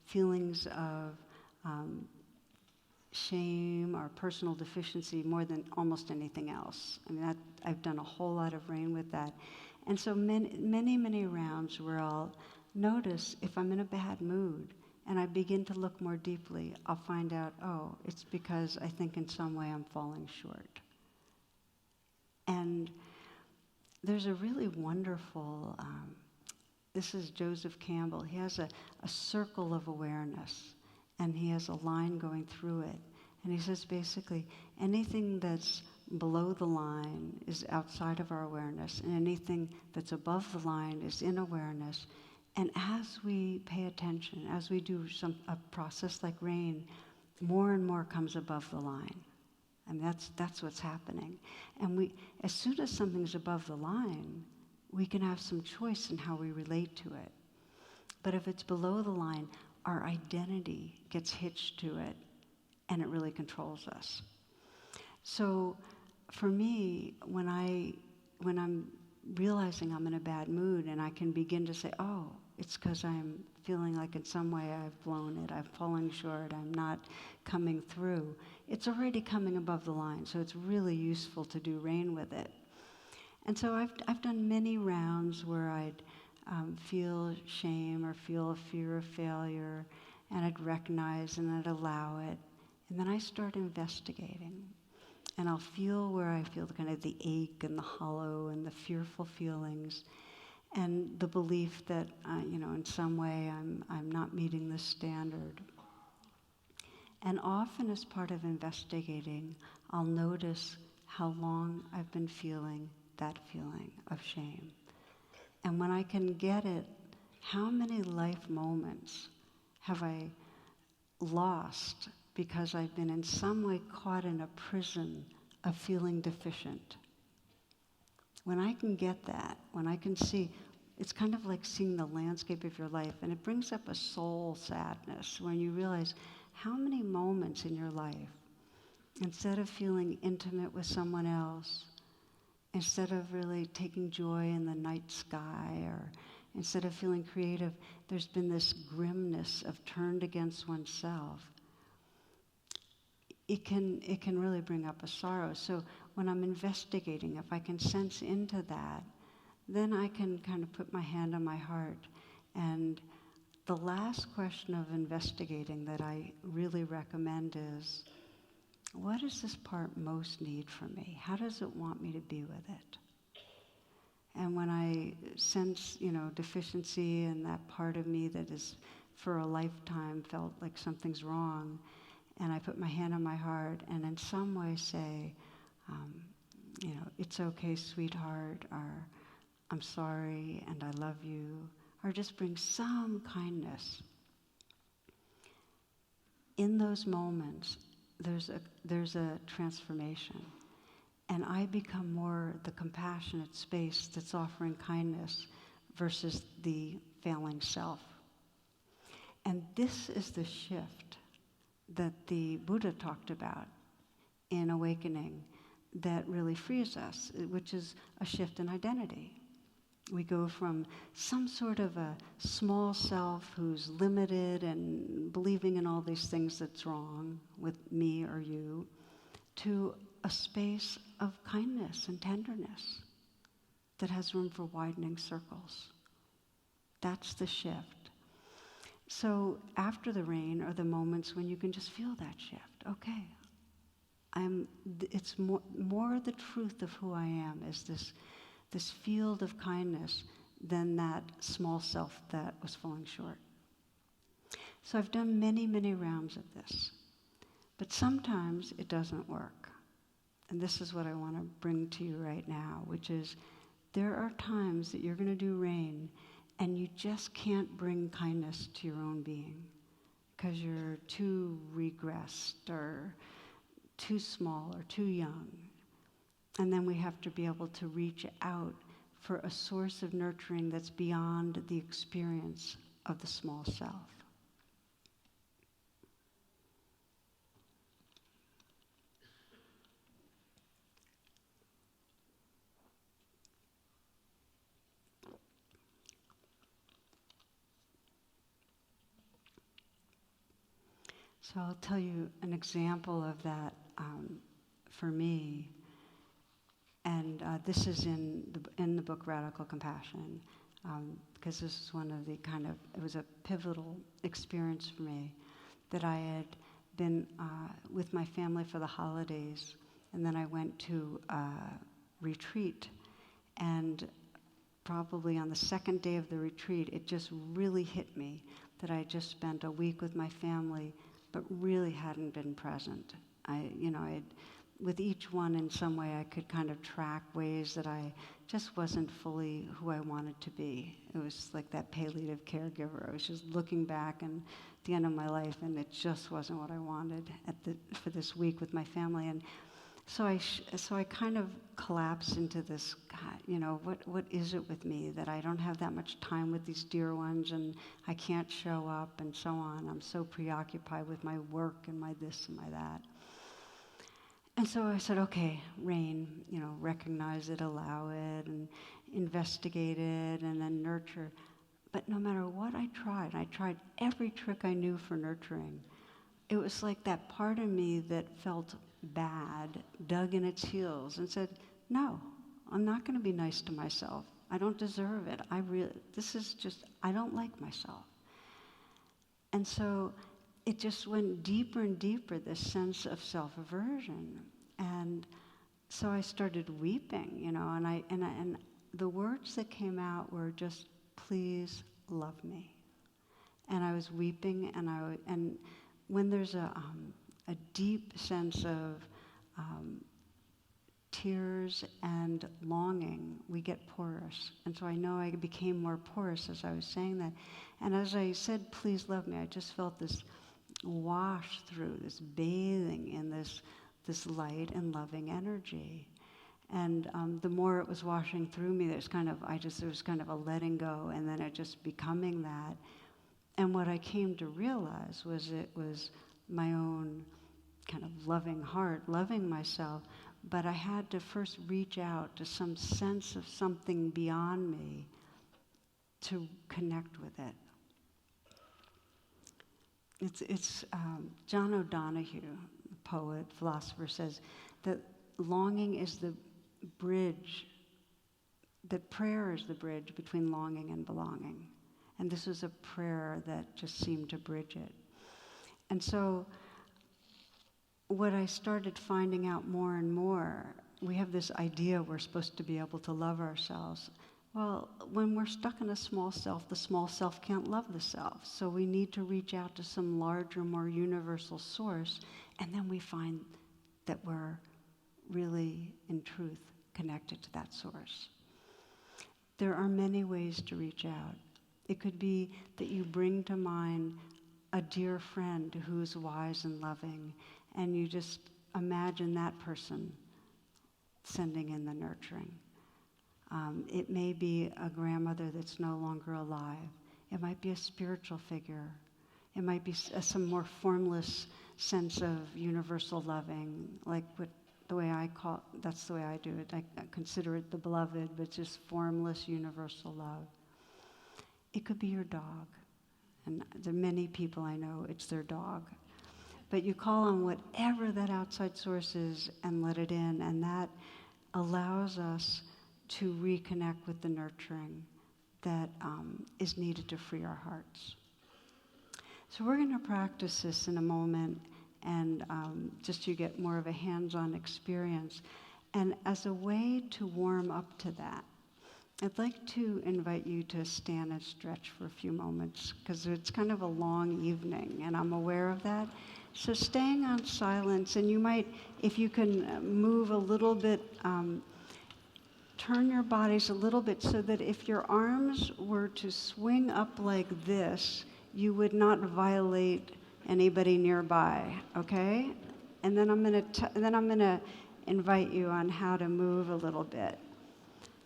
feelings of shame or personal deficiency more than almost anything else. I mean, I've done a whole lot of rain with that. And so many rounds where I'll notice if I'm in a bad mood and I begin to look more deeply, I'll find out, oh, it's because I think in some way I'm falling short. And there's a really wonderful, this is Joseph Campbell. He has a circle of awareness, and he has a line going through it. And he says basically, anything that's below the line is outside of our awareness, and anything that's above the line is in awareness. And as we pay attention, as we do a process like rain, more and more comes above the line. And that's what's happening. And as soon as something's above the line, we can have some choice in how we relate to it. But if it's below the line, our identity gets hitched to it, and it really controls us. So for me, when I'm realizing I'm in a bad mood, and I can begin to say, oh, it's because I'm feeling like in some way I've blown it, I'm falling short, I'm not coming through. It's already coming above the line, so it's really useful to do rain with it. And so I've done many rounds where I'd feel shame or feel a fear of failure, and I'd recognize and I'd allow it. And then I start investigating. And I'll feel where I feel kind of the ache and the hollow and the fearful feelings, and the belief that, in some way I'm not meeting the standard. And often as part of investigating, I'll notice how long I've been feeling that feeling of shame. And when I can get it, how many life moments have I lost because I've been in some way caught in a prison of feeling deficient? When I can get that, when I can see, it's kind of like seeing the landscape of your life, and it brings up a soul sadness when you realize how many moments in your life, instead of feeling intimate with someone else, instead of really taking joy in the night sky, or instead of feeling creative, there's been this grimness of turned against oneself. It can really bring up a sorrow. So when I'm investigating, if I can sense into that, then I can kind of put my hand on my heart. And the last question of investigating that I really recommend is, what does this part most need from me? How does it want me to be with it? And when I sense, deficiency and that part of me that is for a lifetime felt like something's wrong, and I put my hand on my heart and in some way say, it's okay, sweetheart, or I'm sorry and I love you, or just bring some kindness. In those moments, there's a transformation, and I become more the compassionate space that's offering kindness versus the failing self. And this is the shift that the Buddha talked about. in awakening that really frees us, which is a shift in identity. We go from some sort of a small self who's limited and believing in all these things that's wrong with me or you, to a space of kindness and tenderness that has room for widening circles. That's the shift. So after the rain are the moments when you can just feel that shift. Okay, it's more the truth of who I am is this field of kindness than that small self that was falling short. So I've done many, many rounds of this. But sometimes it doesn't work. And this is what I want to bring to you right now, which is there are times that you're going to do rain and you just can't bring kindness to your own being because you're too regressed or too small or too young. And then we have to be able to reach out for a source of nurturing that's beyond the experience of the small self. So I'll tell you an example of that for me. And this is in the book Radical Compassion, because this is one of the it was a pivotal experience for me, that I had been with my family for the holidays, and then I went to a retreat, and probably on the second day of the retreat, it just really hit me that I just spent a week with my family, but really hadn't been present. With each one in some way I could kind of track ways that I just wasn't fully who I wanted to be. It was like that palliative caregiver. I was just looking back and at the end of my life, and it just wasn't what I wanted for this week with my family. And so I kind of collapsed into this, what is it with me that I don't have that much time with these dear ones and I can't show up and so on. I'm so preoccupied with my work and my this and my that. And so I said, okay, rain, recognize it, allow it, and investigate it, and then nurture. But no matter what I tried every trick I knew for nurturing. It was like that part of me that felt bad dug in its heels and said, no, I'm not going to be nice to myself. I don't deserve it. I don't like myself. And so it just went deeper and deeper, this sense of self-aversion. And so I started weeping, and the words that came out were just, please love me. And I was weeping, and when there's a deep sense of tears and longing, we get porous. And so I know I became more porous as I was saying that. And as I said, please love me, I just felt this wash through, this bathing in this light and loving energy. And the more it was washing through me, there was kind of a letting go, and then it just becoming that. And what I came to realize was it was my own kind of loving heart, loving myself, but I had to first reach out to some sense of something beyond me to connect with it. It's John O'Donohue, poet, philosopher, says that longing is the bridge, that prayer is the bridge between longing and belonging. And this was a prayer that just seemed to bridge it. And so what I started finding out more and more, we have this idea we're supposed to be able to love ourselves. Well, when we're stuck in a small self, the small self can't love the self. So we need to reach out to some larger, more universal source, and then we find that we're really, in truth, connected to that source. There are many ways to reach out. It could be that you bring to mind a dear friend who's wise and loving, and you just imagine that person sending in the nurturing. It may be a grandmother that's no longer alive. It might be a spiritual figure. It might be some more formless sense of universal loving, like the way I that's the way I do it. I consider it the beloved, but it's just formless universal love. It could be your dog. And there are many people I know, it's their dog. But you call on whatever that outside source is and let it in, and that allows us to reconnect with the nurturing that is needed to free our hearts. So we're going to practice this in a moment, and just so you get more of a hands-on experience. And as a way to warm up to that, I'd like to invite you to stand and stretch for a few moments, because it's kind of a long evening, and I'm aware of that. So staying on silence, and you might, if you can move a little bit, turn your bodies a little bit so that if your arms were to swing up like this, you would not violate anybody nearby, okay? And then I'm gonna invite you on how to move a little bit.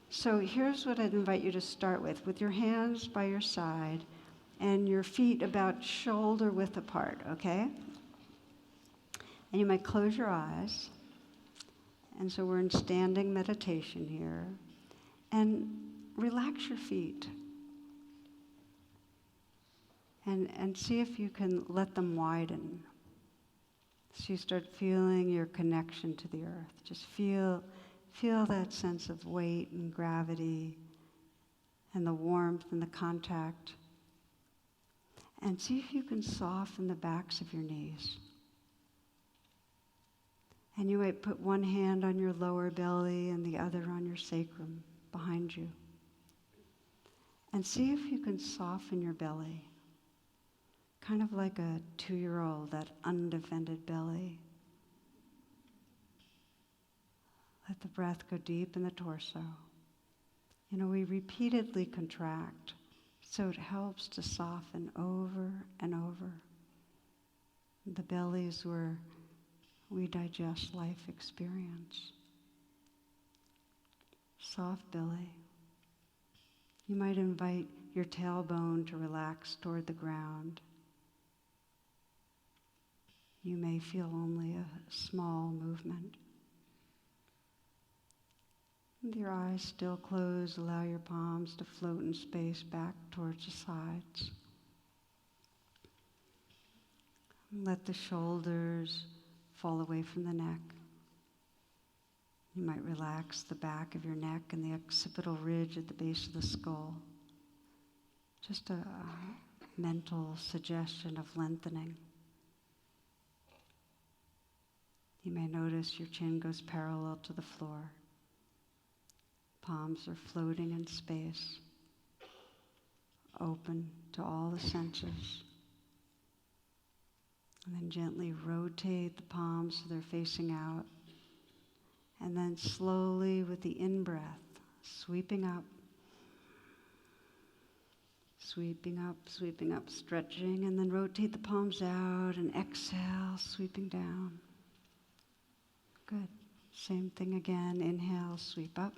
So here's what I'd invite you to start with your hands by your side and your feet about shoulder width apart, okay? And you might close your eyes. And so we're in standing meditation here. And relax your feet. And see if you can let them widen. So you start feeling your connection to the earth. Just feel that sense of weight and gravity and the warmth and the contact. And see if you can soften the backs of your knees. And you might put one hand on your lower belly and the other on your sacrum behind you. And see if you can soften your belly. Kind of like a 2-year-old, that undefended belly. Let the breath go deep in the torso. You know, we repeatedly contract, so it helps to soften over and over. The belly is where we digest life experience. Soft belly. You might invite your tailbone to relax toward the ground. You may feel only a small movement. With your eyes still closed, allow your palms to float in space back towards the sides. Let the shoulders fall away from the neck. You might relax the back of your neck and the occipital ridge at the base of the skull. Just a mental suggestion of lengthening. You may notice your chin goes parallel to the floor. Palms are floating in space, open to all the senses. And then gently rotate the palms so they're facing out. And then slowly with the in-breath, sweeping up, stretching, and then rotate the palms out and exhale, sweeping down. Good. Same thing again. Inhale, sweep up.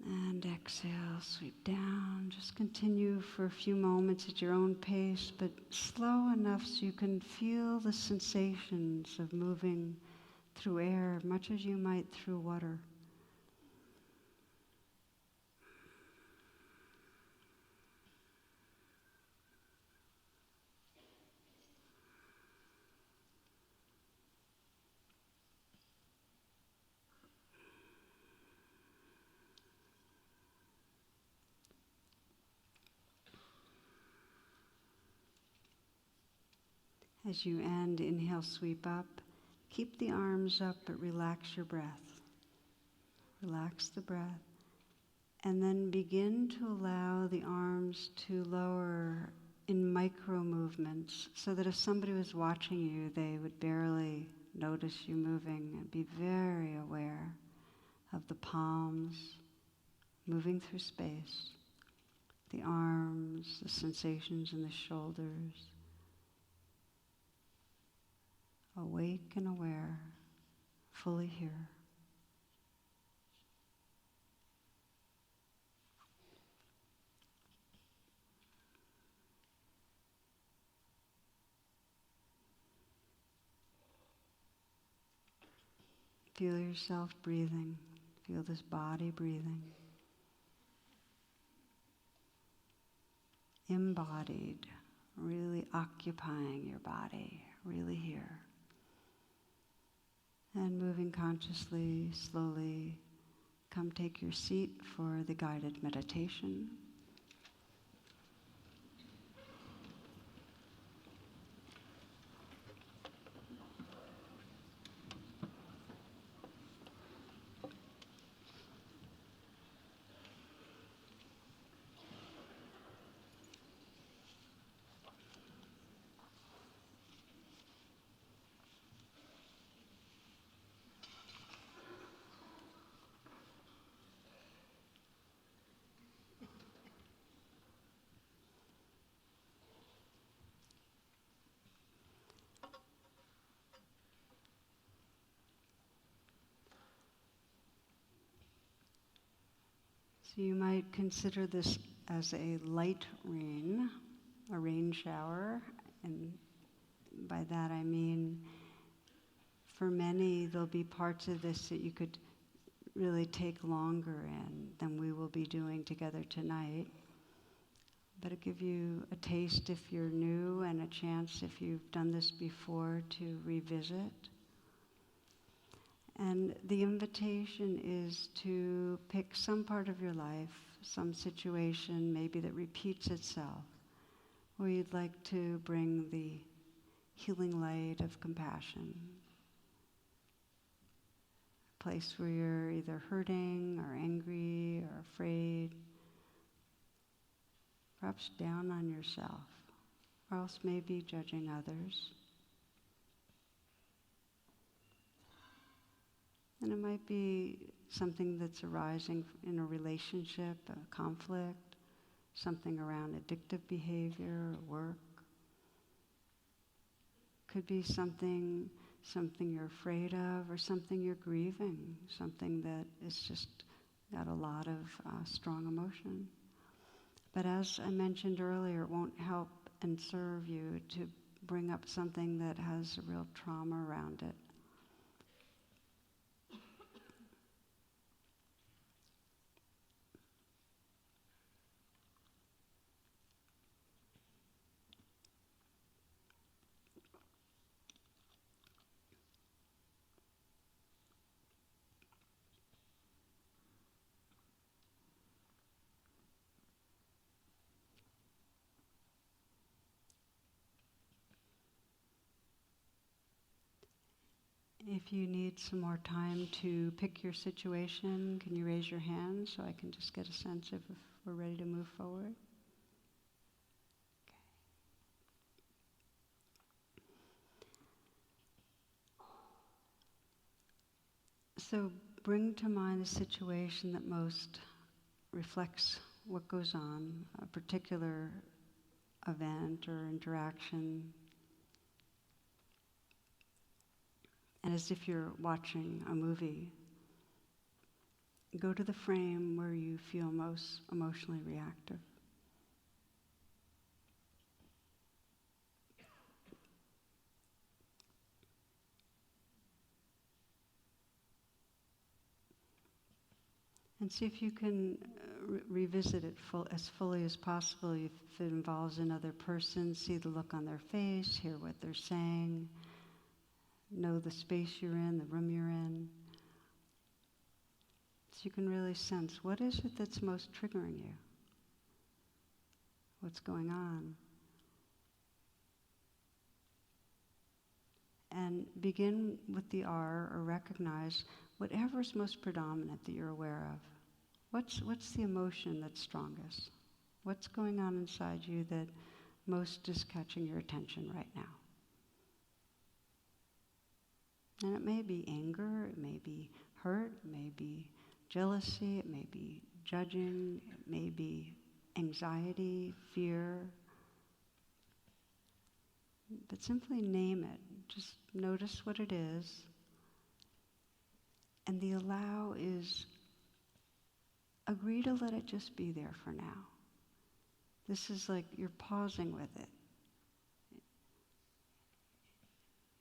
And exhale, sweep down. Just continue for a few moments at your own pace, but slow enough so you can feel the sensations of moving through air, much as you might through water. As you end, inhale, sweep up. Keep the arms up, but relax your breath. Relax the breath. And then begin to allow the arms to lower in micro movements so that if somebody was watching you, they would barely notice you moving and be very aware of the palms moving through space, the arms, the sensations in the shoulders. Awake and aware, fully here. Feel yourself breathing. Feel this body breathing. Embodied, really occupying your body, really here. And moving consciously, slowly, come take your seat for the guided meditation. So you might consider this as a light rain, a rain shower, and by that I mean for many there'll be parts of this that you could really take longer in than we will be doing together tonight. But it'll give you a taste if you're new and a chance if you've done this before to revisit. And the invitation is to pick some part of your life, some situation maybe that repeats itself, where you'd like to bring the healing light of compassion. A place where you're either hurting or angry or afraid, perhaps down on yourself, or else maybe judging others. And it might be something that's arising in a relationship, a conflict, something around addictive behavior or work. Could be something you're afraid of or something you're grieving, something that is just got a lot of strong emotion. But as I mentioned earlier, it won't help and serve you to bring up something that has a real trauma around it. If you need some more time to pick your situation, can you raise your hand so I can just get a sense of if we're ready to move forward? Okay. So bring to mind the situation that most reflects what goes on, a particular event or interaction. And as if you're watching a movie, go to the frame where you feel most emotionally reactive. And see if you can revisit it as fully as possible. If it involves another person, see the look on their face, hear what they're saying, know the space you're in, the room you're in. So you can really sense, what is it that's most triggering you? What's going on? And begin with the R, or recognize whatever's most predominant that you're aware of. What's the emotion that's strongest? What's going on inside you that most is catching your attention right now? And it may be anger, it may be hurt, it may be jealousy, it may be judging, it may be anxiety, fear. But simply name it. Just notice what it is. And the allow is agree to let it just be there for now. This is like you're pausing with it.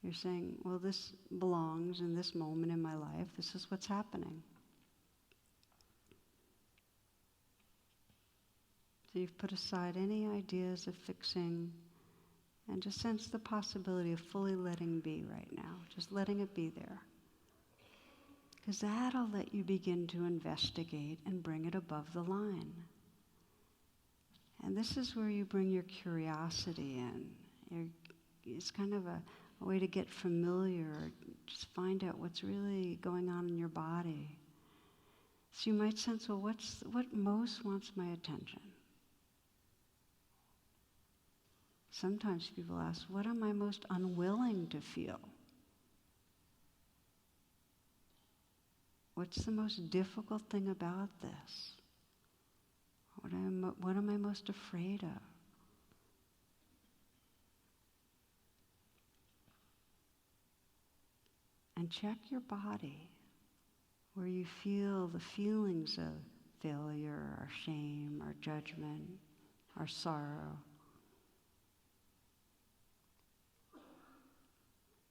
You're saying, well, this belongs in this moment in my life. This is what's happening. So you've put aside any ideas of fixing and just sense the possibility of fully letting be right now, just letting it be there. Because that'll let you begin to investigate and bring it above the line. And this is where you bring your curiosity in. It's kind of a way to get familiar, just find out what's really going on in your body. So you might sense, well, what most wants my attention? Sometimes people ask, what am I most unwilling to feel? What's the most difficult thing about this? What am I most afraid of? And check your body where you feel the feelings of failure or shame or judgment or sorrow.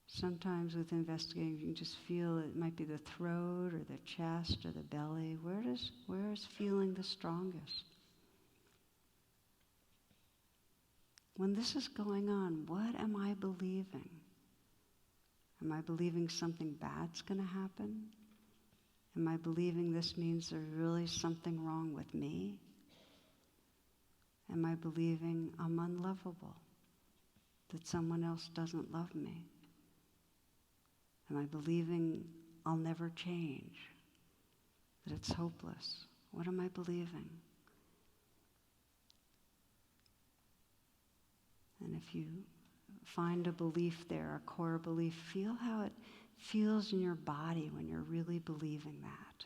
Sometimes with investigating, you can just feel it might be the throat or the chest or the belly. Where is feeling the strongest? When this is going on, what am I believing? Am I believing something bad's going to happen? Am I believing this means there's really something wrong with me? Am I believing I'm unlovable? That someone else doesn't love me? Am I believing I'll never change? That it's hopeless? What am I believing? And if you find a belief there, a core belief, feel how it feels in your body when you're really believing that.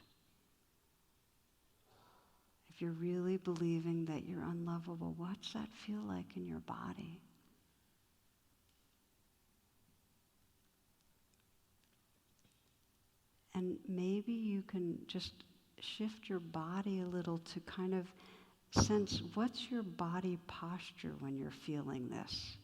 If you're really believing that you're unlovable, what's that feel like in your body? And maybe you can just shift your body a little to kind of sense what's your body posture when you're feeling this.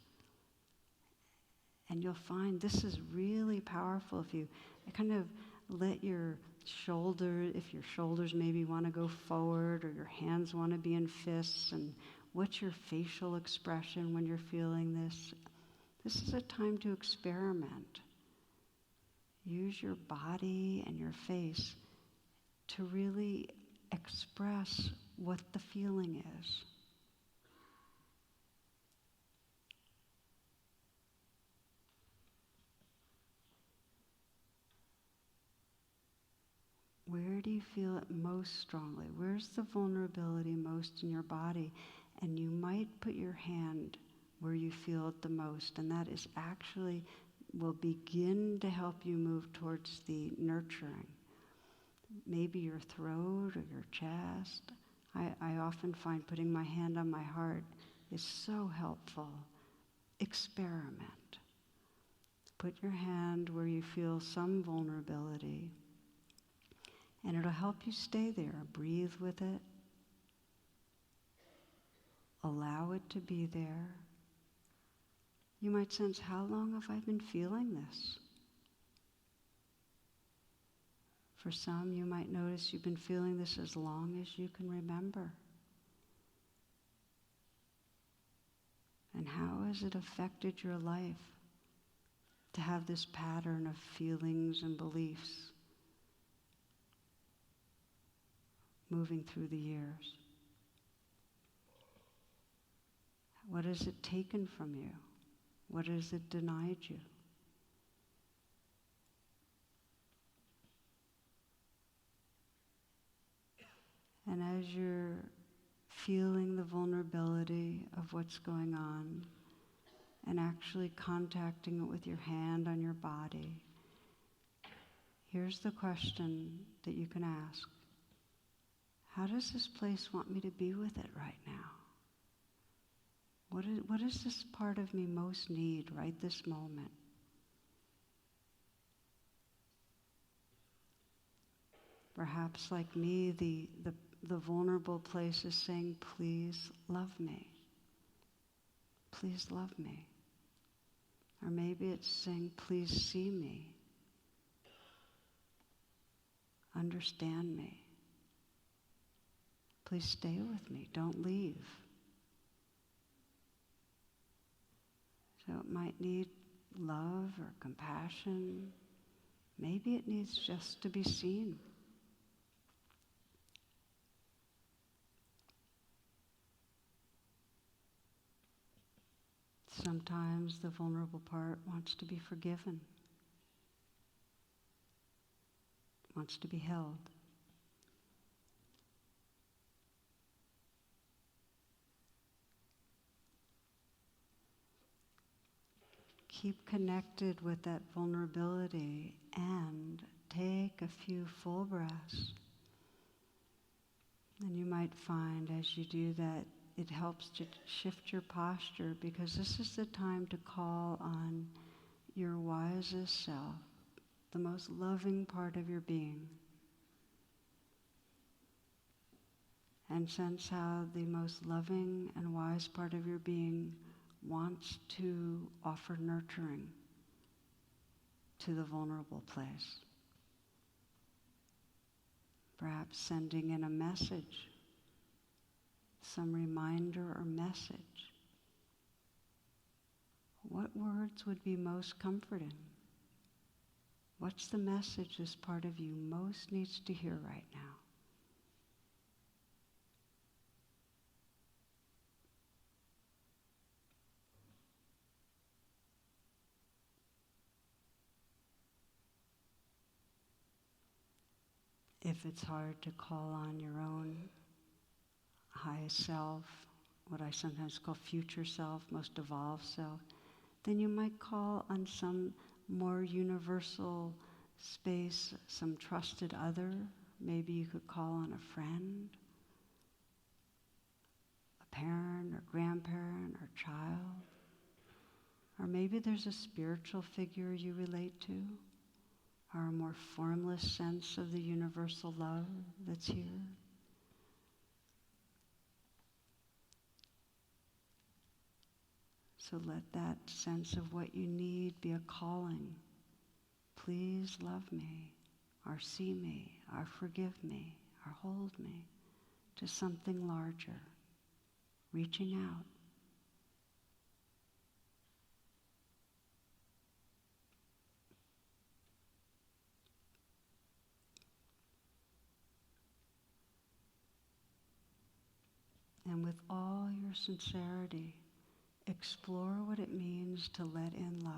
And you'll find this is really powerful if you kind of let your if your shoulders maybe want to go forward or your hands want to be in fists, and what's your facial expression when you're feeling this. This is a time to experiment. Use your body and your face to really express what the feeling is. Where do you feel it most strongly? Where's the vulnerability most in your body? And you might put your hand where you feel it the most, and that is actually will begin to help you move towards the nurturing. Maybe your throat or your chest. I often find putting my hand on my heart is so helpful. Experiment. Put your hand where you feel some vulnerability, and it'll help you stay there. Breathe with it. Allow it to be there. You might sense, how long have I been feeling this? For some, you might notice you've been feeling this as long as you can remember. And how has it affected your life to have this pattern of feelings and beliefs moving through the years? What has it taken from you? What has it denied you? And as you're feeling the vulnerability of what's going on and actually contacting it with your hand on your body, here's the question that you can ask. How does this place want me to be with it right now? What does this part of me most need right this moment? Perhaps like me, the vulnerable place is saying, please love me. Please love me. Or maybe it's saying, please see me. Understand me. Please stay with me. Don't leave. So it might need love or compassion. Maybe it needs just to be seen. Sometimes the vulnerable part wants to be forgiven, wants to be held. Keep connected with that vulnerability and take a few full breaths. And you might find as you do that, it helps to shift your posture, because this is the time to call on your wisest self, the most loving part of your being. And sense how the most loving and wise part of your being wants to offer nurturing to the vulnerable place. Perhaps sending in a message, some reminder or message. What words would be most comforting? What's the message this part of you most needs to hear right now? If it's hard to call on your own highest self, what I sometimes call future self, most evolved self, then you might call on some more universal space, some trusted other. Maybe you could call on a friend, a parent or grandparent or child. Or maybe there's a spiritual figure you relate to, or a more formless sense of the universal love that's here. So let that sense of what you need be a calling. Please love me, or see me, or forgive me, or hold me, to something larger, reaching out. And with all your sincerity, explore what it means to let in love.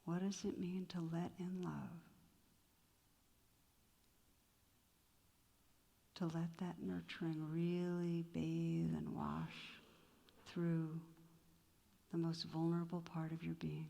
What does it mean to let in love? To let that nurturing really bathe and wash through the most vulnerable part of your being.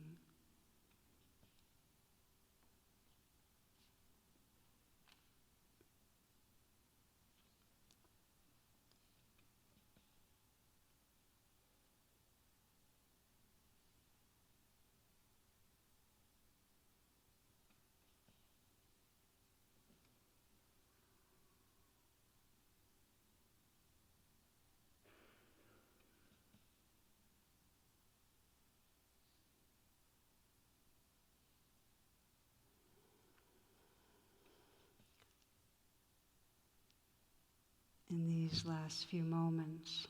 In these last few moments,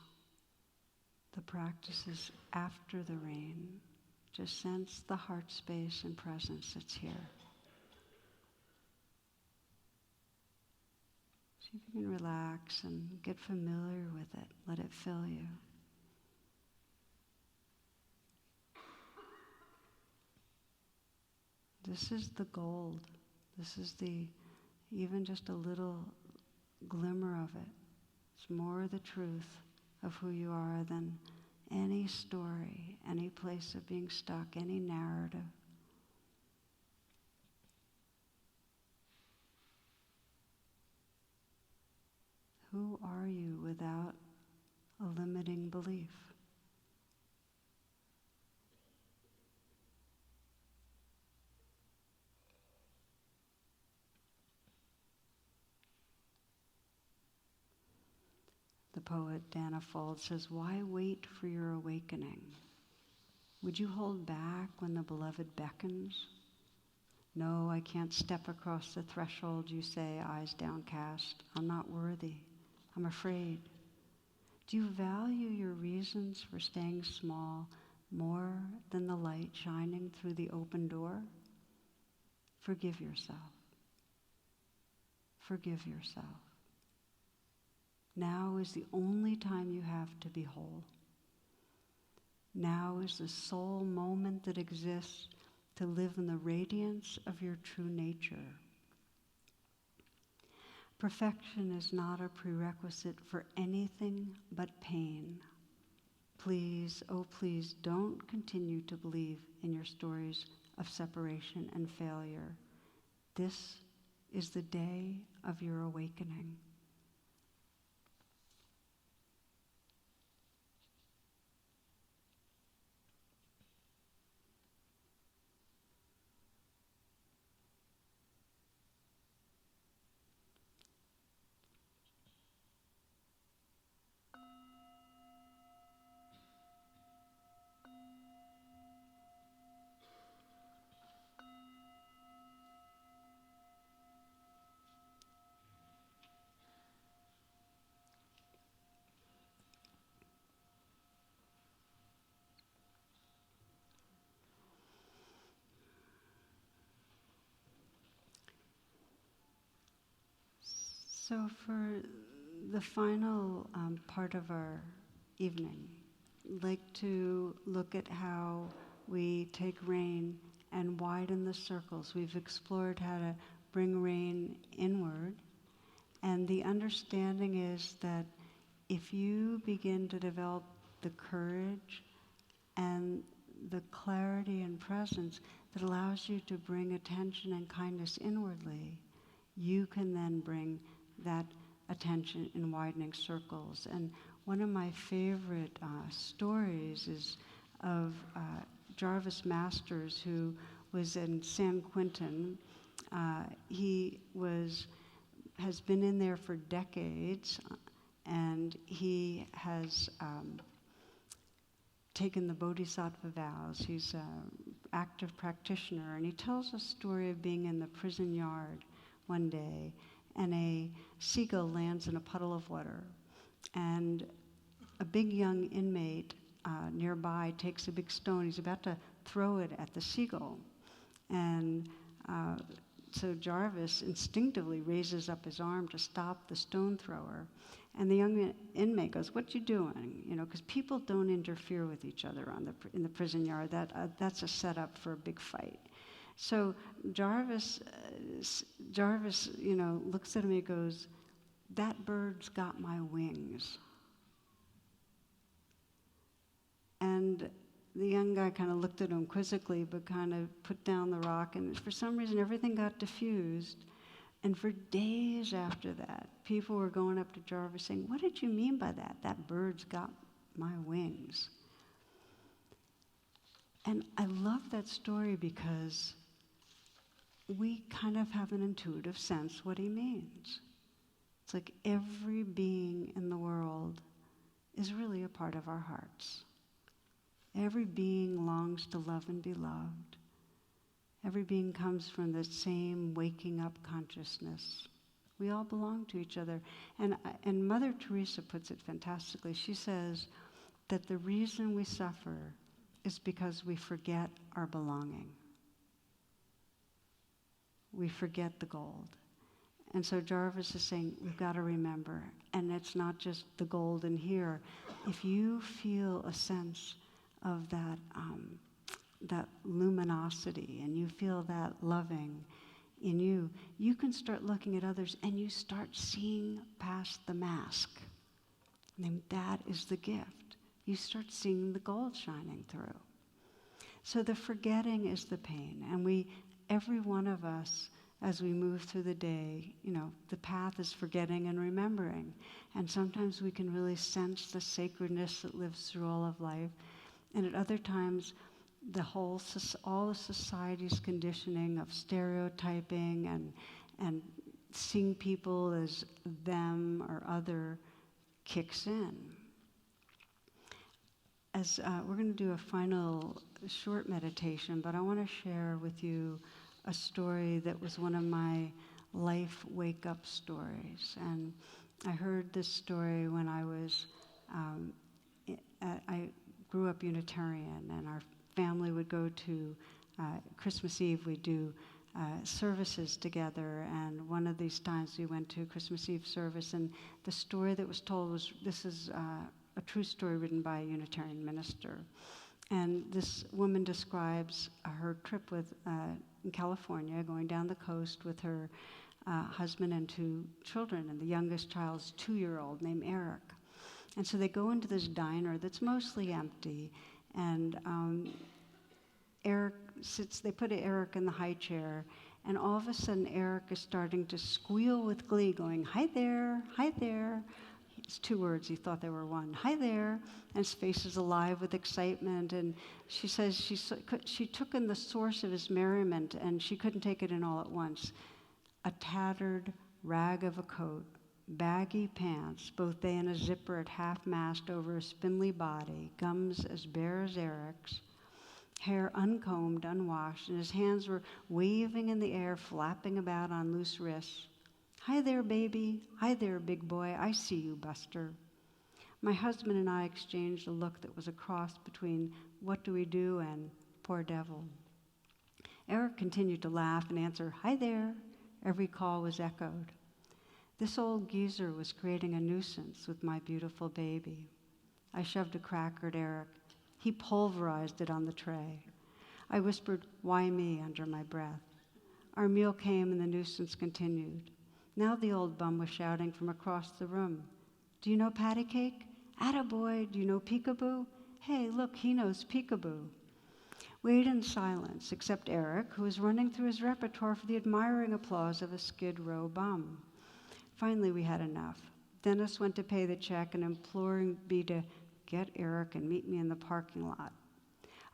the practices after the rain, just sense the heart space and presence that's here. See if you can relax and get familiar with it. Let it fill you. This is the gold. This is even just a little glimmer of it. It's more the truth of who you are than any story, any place of being stuck, any narrative. Who are you without a limiting belief? the poet Dana Fold says, "Why wait for your awakening? Would you hold back when the beloved beckons? No, I can't step across the threshold, you say, eyes downcast. I'm not worthy. I'm afraid. Do you value your reasons for staying small more than the light shining through the open door? Forgive yourself. Forgive yourself. Now is the only time you have to be whole. Now is the sole moment that exists to live in the radiance of your true nature. Perfection is not a prerequisite for anything but pain. Please, oh please, don't continue to believe in your stories of separation and failure. This is the day of your awakening. So for the final part of our evening, I'd like to look at how we take rain and widen the circles. We've explored how to bring rain inward, and the understanding is that if you begin to develop the courage and the clarity and presence that allows you to bring attention and kindness inwardly, you can then bring that attention in widening circles. And one of my favorite stories is of Jarvis Masters, who was in San Quentin. He has been in there for decades, and he has taken the Bodhisattva vows. He's an active practitioner, and he tells a story of being in the prison yard one day, and a seagull lands in a puddle of water. And a big young inmate nearby takes a big stone. He's about to throw it at the seagull. And so Jarvis instinctively raises up his arm to stop the stone thrower. And the young inmate goes, "What you doing?" You know, because people don't interfere with each other in the prison yard. That's a setup for a big fight. So Jarvis, looks at him and he goes, "That bird's got my wings." And the young guy kind of looked at him quizzically, but kind of put down the rock, and for some reason everything got diffused. And for days after that, people were going up to Jarvis saying, "What did you mean by that? That bird's got my wings." And I love that story because we kind of have an intuitive sense what he means. It's like every being in the world is really a part of our hearts. Every being longs to love and be loved. Every being comes from the same waking up consciousness. We all belong to each other. And Mother Teresa puts it fantastically. She says that the reason we suffer is because we forget our belonging. We forget the gold. And so Jarvis is saying, we've got to remember. And it's not just the gold in here. If you feel a sense of that luminosity, and you feel that loving in you, you can start looking at others and you start seeing past the mask. And that is the gift. You start seeing the gold shining through. So the forgetting is the pain. And every one of us, as we move through the day, the path is forgetting and remembering. And sometimes we can really sense the sacredness that lives through all of life. And at other times, all the society's conditioning of stereotyping and seeing people as them or other kicks in. As we're going to do a final short meditation, but I want to share with you a story that was one of my life wake-up stories. And I heard this story when I was, I grew up Unitarian, and our family would go to Christmas Eve, we'd do services together, and one of these times we went to Christmas Eve service, and the story that was told was, this is a true story written by a Unitarian minister. And this woman describes her trip in California, going down the coast with her husband and 2 children, and the youngest child's 2-year-old named Eric. And so they go into this diner that's mostly empty, and Eric sits, they put Eric in the high chair, and all of a sudden Eric is starting to squeal with glee, going, "Hi there, hi there." It's 2 words, he thought they were one. "Hi there," and his face is alive with excitement, and she says she took in the source of his merriment, and she couldn't take it in all at once. A tattered rag of a coat, baggy pants, both they in a zipper at half-mast over a spindly body, gums as bare as Eric's, hair uncombed, unwashed, and his hands were waving in the air, flapping about on loose wrists. "Hi there, baby. Hi there, big boy. I see you, Buster." My husband and I exchanged a look that was a cross between "what do we do" and "poor devil." Eric continued to laugh and answer, "Hi there." Every call was echoed. This old geezer was creating a nuisance with my beautiful baby. I shoved a cracker at Eric. He pulverized it on the tray. I whispered, "Why me?" under my breath. Our meal came and the nuisance continued. Now the old bum was shouting from across the room, "Do you know patty cake? Attaboy, do you know peekaboo? Hey, look, he knows peekaboo." We ate in silence, except Eric, who was running through his repertoire for the admiring applause of a Skid Row bum. Finally, we had enough. Dennis went to pay the check and imploring me to get Eric and meet me in the parking lot.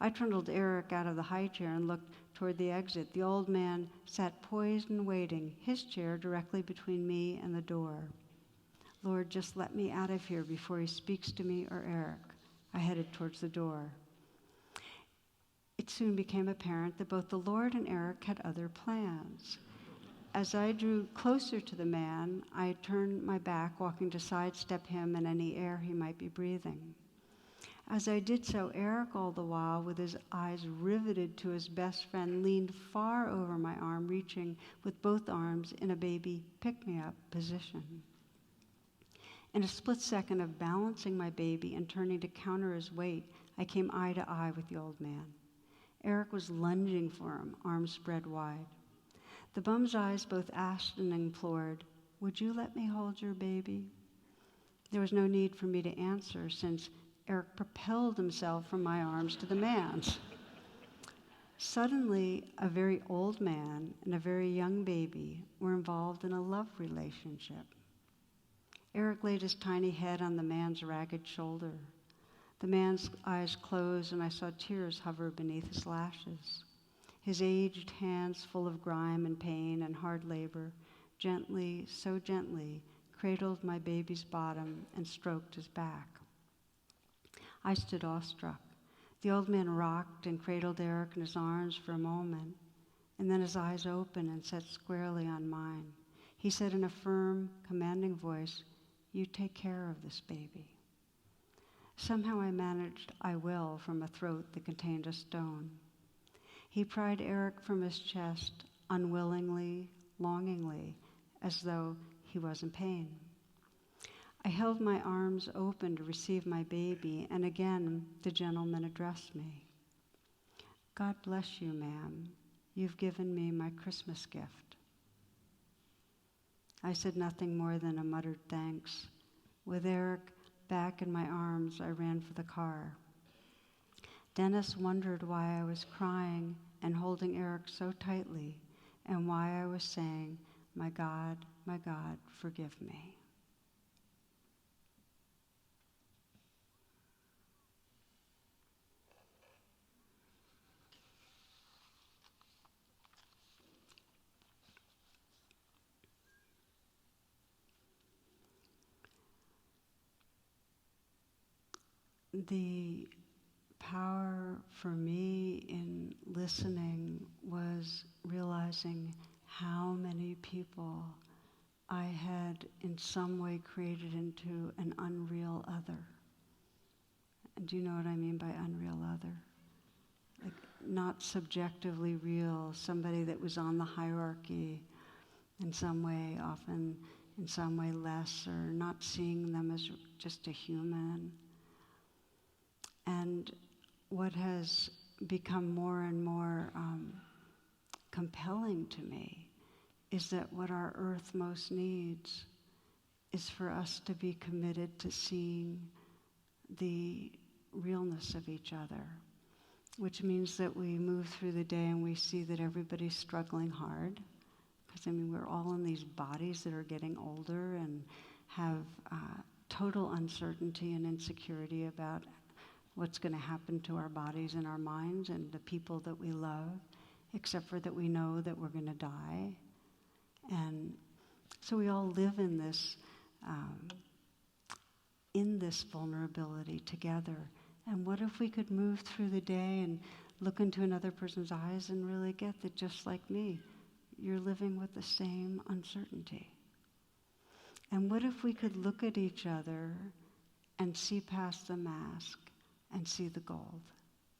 I trundled Eric out of the high chair and looked toward the exit. The old man sat poised and waiting, his chair directly between me and the door. Lord, just let me out of here before he speaks to me or Eric. I headed towards the door. It soon became apparent that both the Lord and Eric had other plans. As I drew closer to the man, I turned my back, walking to sidestep him and any air he might be breathing. As I did so, Eric, all the while, with his eyes riveted to his best friend, leaned far over my arm, reaching with both arms in a baby pick-me-up position. In a split second of balancing my baby and turning to counter his weight, I came eye to eye with the old man. Eric was lunging for him, arms spread wide. The bum's eyes both asked and implored, "Would you let me hold your baby?" There was no need for me to answer, since Eric propelled himself from my arms to the man's. Suddenly, a very old man and a very young baby were involved in a love relationship. Eric laid his tiny head on the man's ragged shoulder. The man's eyes closed, and I saw tears hover beneath his lashes. His aged hands, full of grime and pain and hard labor, gently, so gently, cradled my baby's bottom and stroked his back. I stood awestruck. The old man rocked and cradled Eric in his arms for a moment, and then his eyes opened and set squarely on mine. He said in a firm, commanding voice, "You take care of this baby." Somehow I managed "I will" from a throat that contained a stone. He pried Eric from his chest, unwillingly, longingly, as though he was in pain. I held my arms open to receive my baby, and again the gentleman addressed me. "God bless you, ma'am. You've given me my Christmas gift." I said nothing more than a muttered thanks. With Eric back in my arms, I ran for the car. Dennis wondered why I was crying and holding Eric so tightly, and why I was saying, my God, forgive me." the power for me in listening was realizing how many people I had in some way created into an unreal other. And do you know what I mean by unreal other? Like not subjectively real, somebody that was on the hierarchy in some way, often in some way less, or not seeing them as just a human. And what has become more and more compelling to me is that what our earth most needs is for us to be committed to seeing the realness of each other, which means that we move through the day and we see that everybody's struggling hard, because we're all in these bodies that are getting older and have total uncertainty and insecurity about what's going to happen to our bodies and our minds and the people that we love, except for that we know that we're going to die. And so we all live in this vulnerability together. And what if we could move through the day and look into another person's eyes and really get that just like me, you're living with the same uncertainty? And what if we could look at each other and see past the mask and see the gold?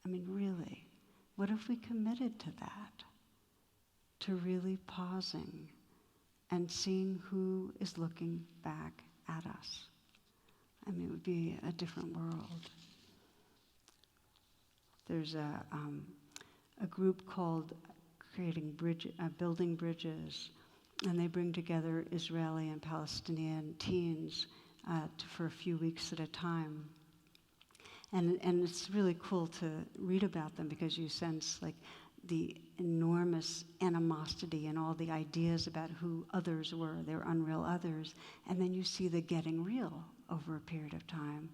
Really, what if we committed to that? To really pausing and seeing who is looking back at us. It would be a different world. There's a group called Building Bridges, and they bring together Israeli and Palestinian teens for a few weeks at a time. And it's really cool to read about them because you sense like the enormous animosity and all the ideas about who others were, their unreal others, and then you see the getting real over a period of time.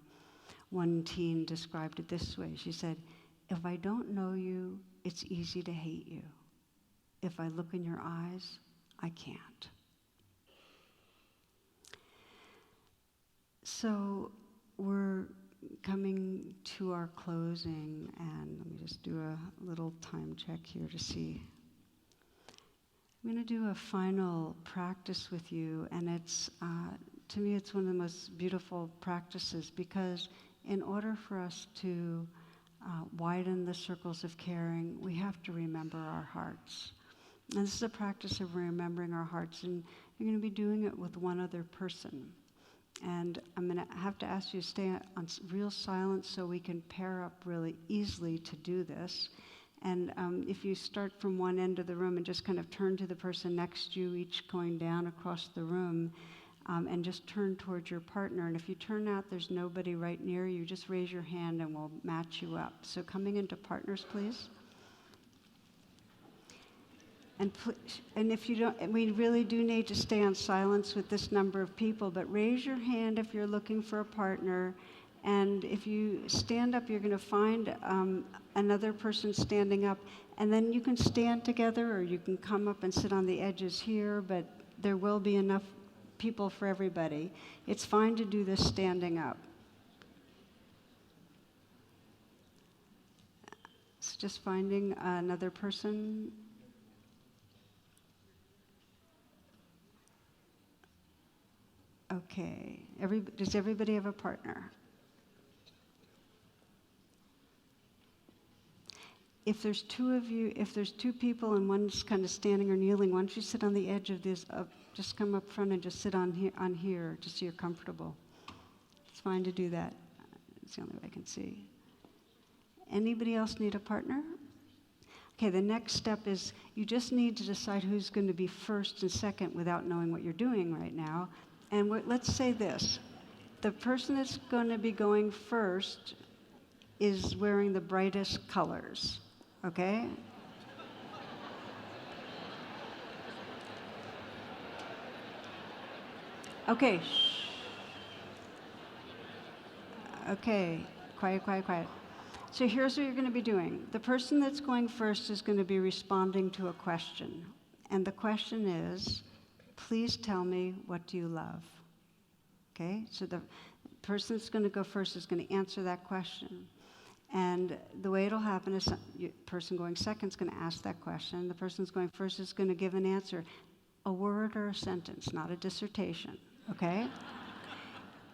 One teen described it this way. She said, "If I don't know you, it's easy to hate you. If I look in your eyes, I can't." So we're coming to our closing, and let me just do a little time check here to see. I'm going to do a final practice with you, and it's, to me, it's one of the most beautiful practices, because in order for us to widen the circles of caring, we have to remember our hearts. And this is a practice of remembering our hearts, and you're going to be doing it with one other person. And I'm going to have to ask you to stay on real silence so we can pair up really easily to do this. And if you start from one end of the room and just kind of turn to the person next to you, each going down across the room, and just turn towards your partner. And if you turn out there's nobody right near you, just raise your hand and we'll match you up. So coming into partners, please. And if you don't, we really do need to stay on silence with this number of people, but raise your hand if you're looking for a partner. And if you stand up, you're going to find another person standing up. And then you can stand together, or you can come up and sit on the edges here, but there will be enough people for everybody. It's fine to do this standing up. So just finding another person. Okay. Does everybody have a partner? If there's two of you, if there's two people and one's kind of standing or kneeling, why don't you sit on the edge of this? Just come up front and just sit on here, just so you're comfortable. It's fine to do that. It's the only way I can see. Anybody else need a partner? Okay, the next step is you just need to decide who's going to be first and second without knowing what you're doing right now. And let's say this. The person that's going to be going first is wearing the brightest colors, okay? Okay. Okay, quiet. So here's what you're going to be doing. The person that's going first is going to be responding to a question. And the question is, please tell me, what do you love? Okay, so person's going to go first is going to answer that question. And the way it'll happen is the person going second is going to ask that question. The person who's going first is going to give an answer, a word or a sentence, not a dissertation, okay?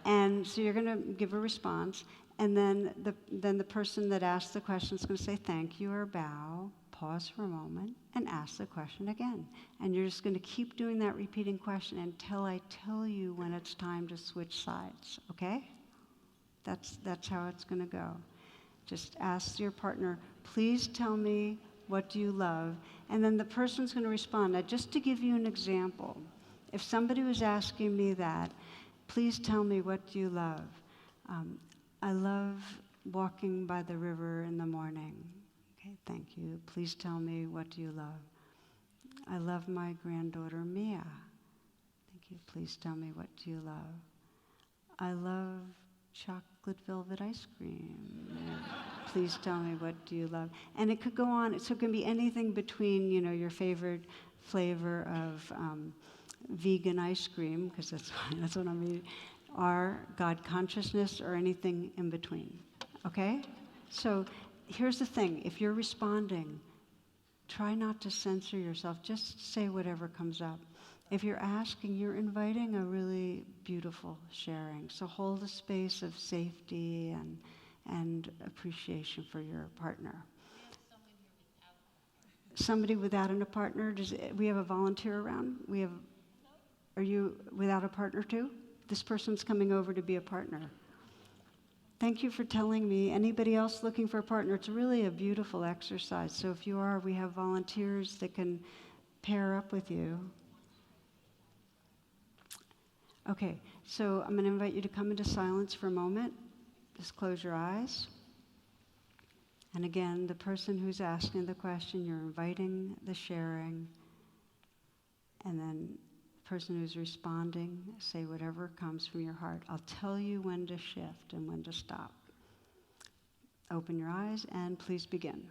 And so you're going to give a response, and then the person that asked the question is going to say thank you or bow, pause for a moment, and ask the question again. And you're just going to keep doing that repeating question until I tell you when it's time to switch sides, okay? That's how it's going to go. Just ask your partner, please tell me what do you love? And then the person's going to respond. Now, just to give you an example, if somebody was asking me that, please tell me what do you love? I love walking by the river in the morning. Okay, thank you. Please tell me what do you love? I love my granddaughter Mia. Thank you. Please tell me what do you love? I love chocolate velvet ice cream. Please tell me what do you love? And it could go on. So it can be anything between, your favorite flavor of vegan ice cream, because that's what I'm eating, or God consciousness, or anything in between. Okay? So here's the thing. If you're responding, try not to censor yourself. Just say whatever comes up. If you're asking, you're inviting a really beautiful sharing. So hold a space of safety and appreciation for your partner. Somebody without a partner? We have a volunteer around? Are you without a partner too? This person's coming over to be a partner. Thank you for telling me. Anybody else looking for a partner? It's really a beautiful exercise. So if you are, we have volunteers that can pair up with you. Okay, so I'm going to invite you to come into silence for a moment. Just close your eyes. And again, the person who's asking the question, you're inviting the sharing. And then the person who's responding, say whatever comes from your heart. I'll tell you when to shift and when to stop. Open your eyes and please begin.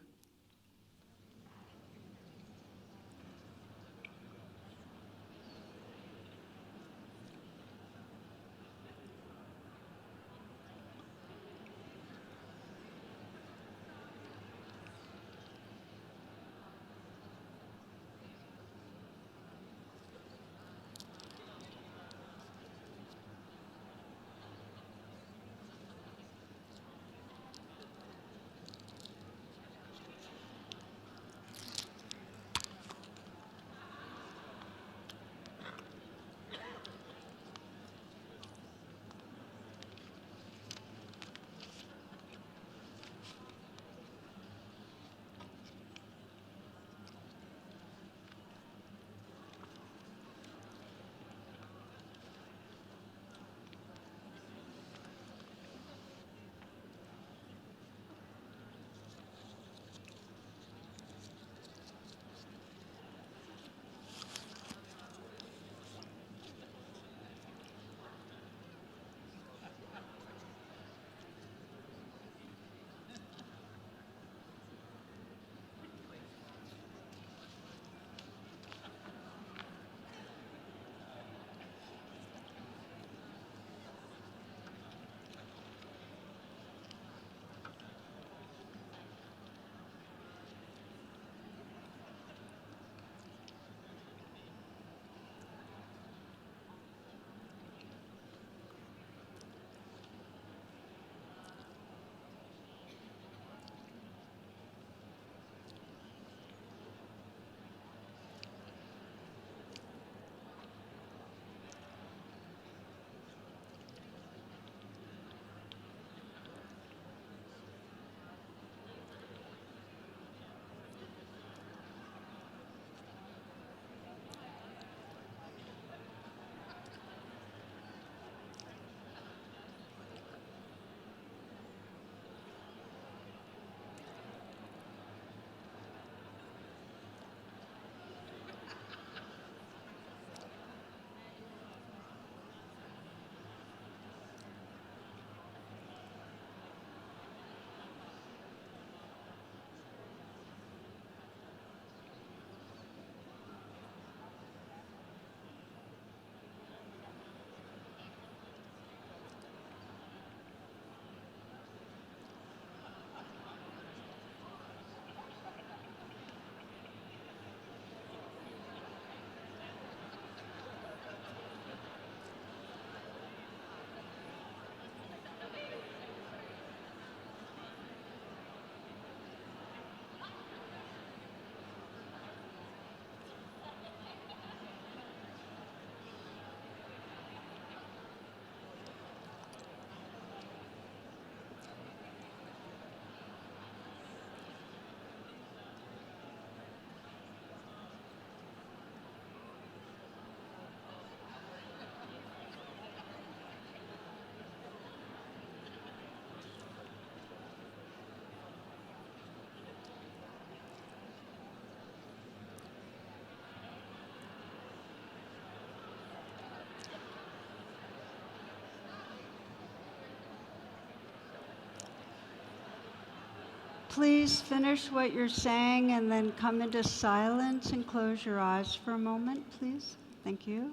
Please finish what you're saying and then come into silence and close your eyes for a moment, please. Thank you.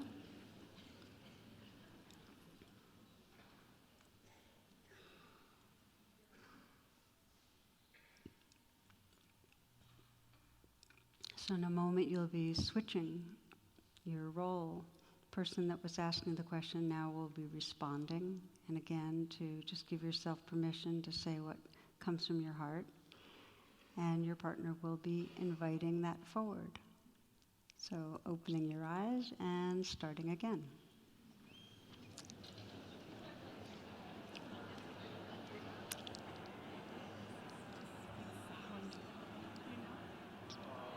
So in a moment you'll be switching your role. The person that was asking the question now will be responding. And again, to just give yourself permission to say what comes from your heart. And your partner will be inviting that forward. So opening your eyes and starting again.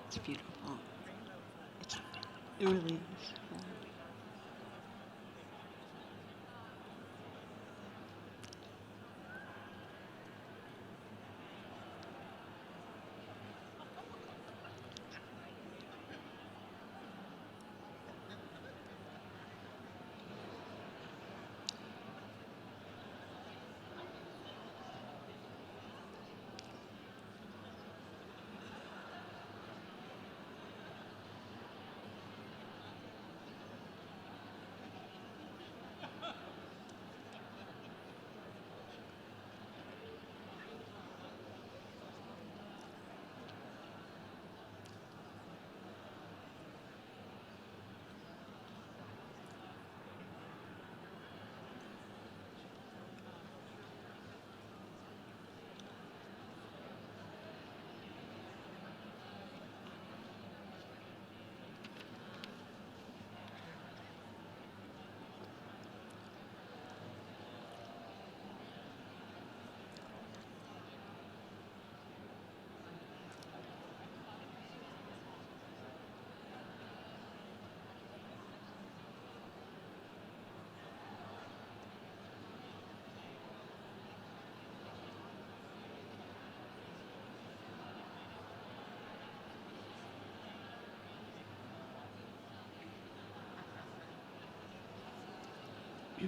It's beautiful. It really is. Yeah.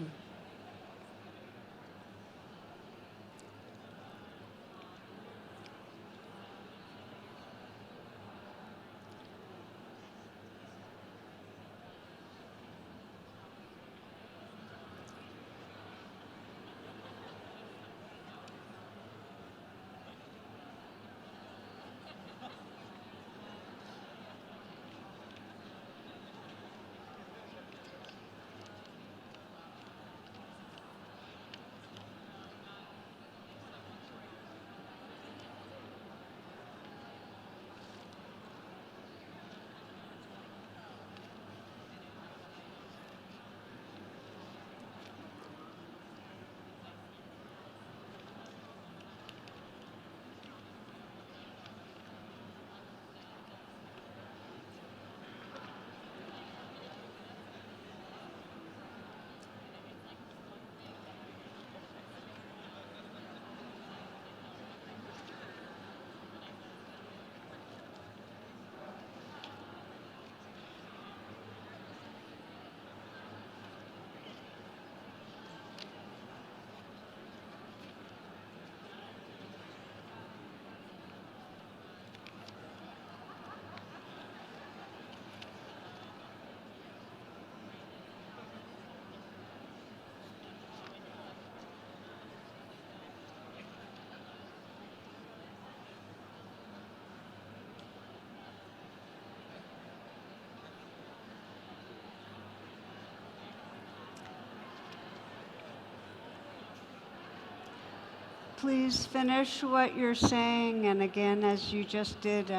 Please finish what you're saying, and again, as you just did,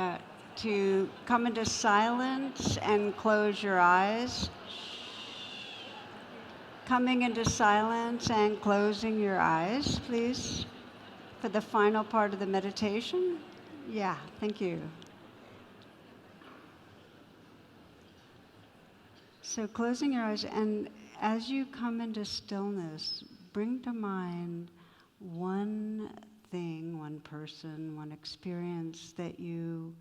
to come into silence and close your eyes. Coming into silence and closing your eyes, please, for the final part of the meditation. Yeah, thank you. So closing your eyes, and as you come into stillness, bring to mind one thing, one person, one experience that you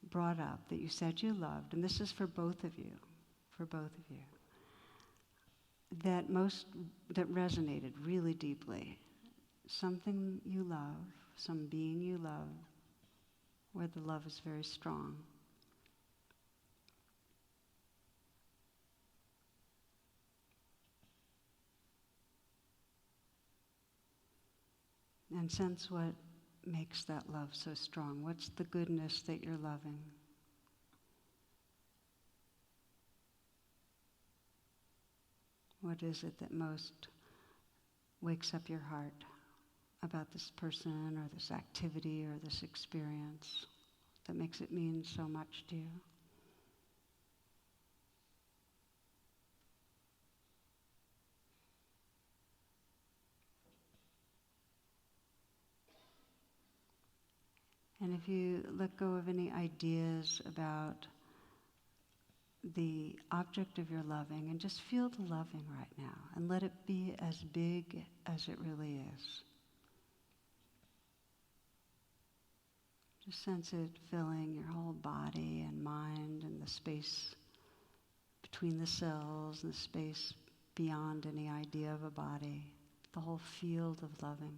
brought up, that you said you loved, and this is for both of you, that resonated really deeply, something you love, some being you love, where the love is very strong. And sense what makes that love so strong. What's the goodness that you're loving? What is it that most wakes up your heart about this person or this activity or this experience that makes it mean so much to you? And if you let go of any ideas about the object of your loving and just feel the loving right now and let it be as big as it really is. Just sense it filling your whole body and mind and the space between the cells and the space beyond any idea of a body, the whole field of loving.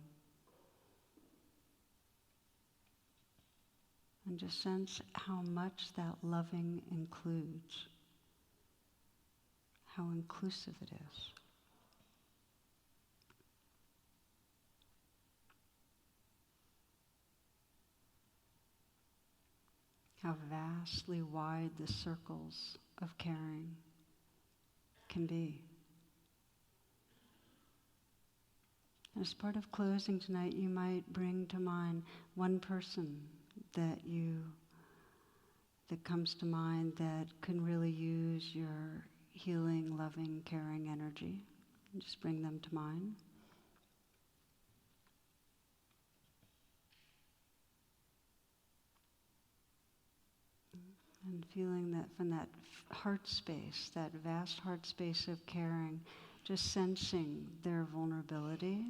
And just sense how much that loving includes, how inclusive it is. How vastly wide the circles of caring can be. As part of closing tonight, you might bring to mind one person that comes to mind that can really use your healing, loving, caring energy. And just bring them to mind. And feeling that from that heart space, that vast heart space of caring, just sensing their vulnerability.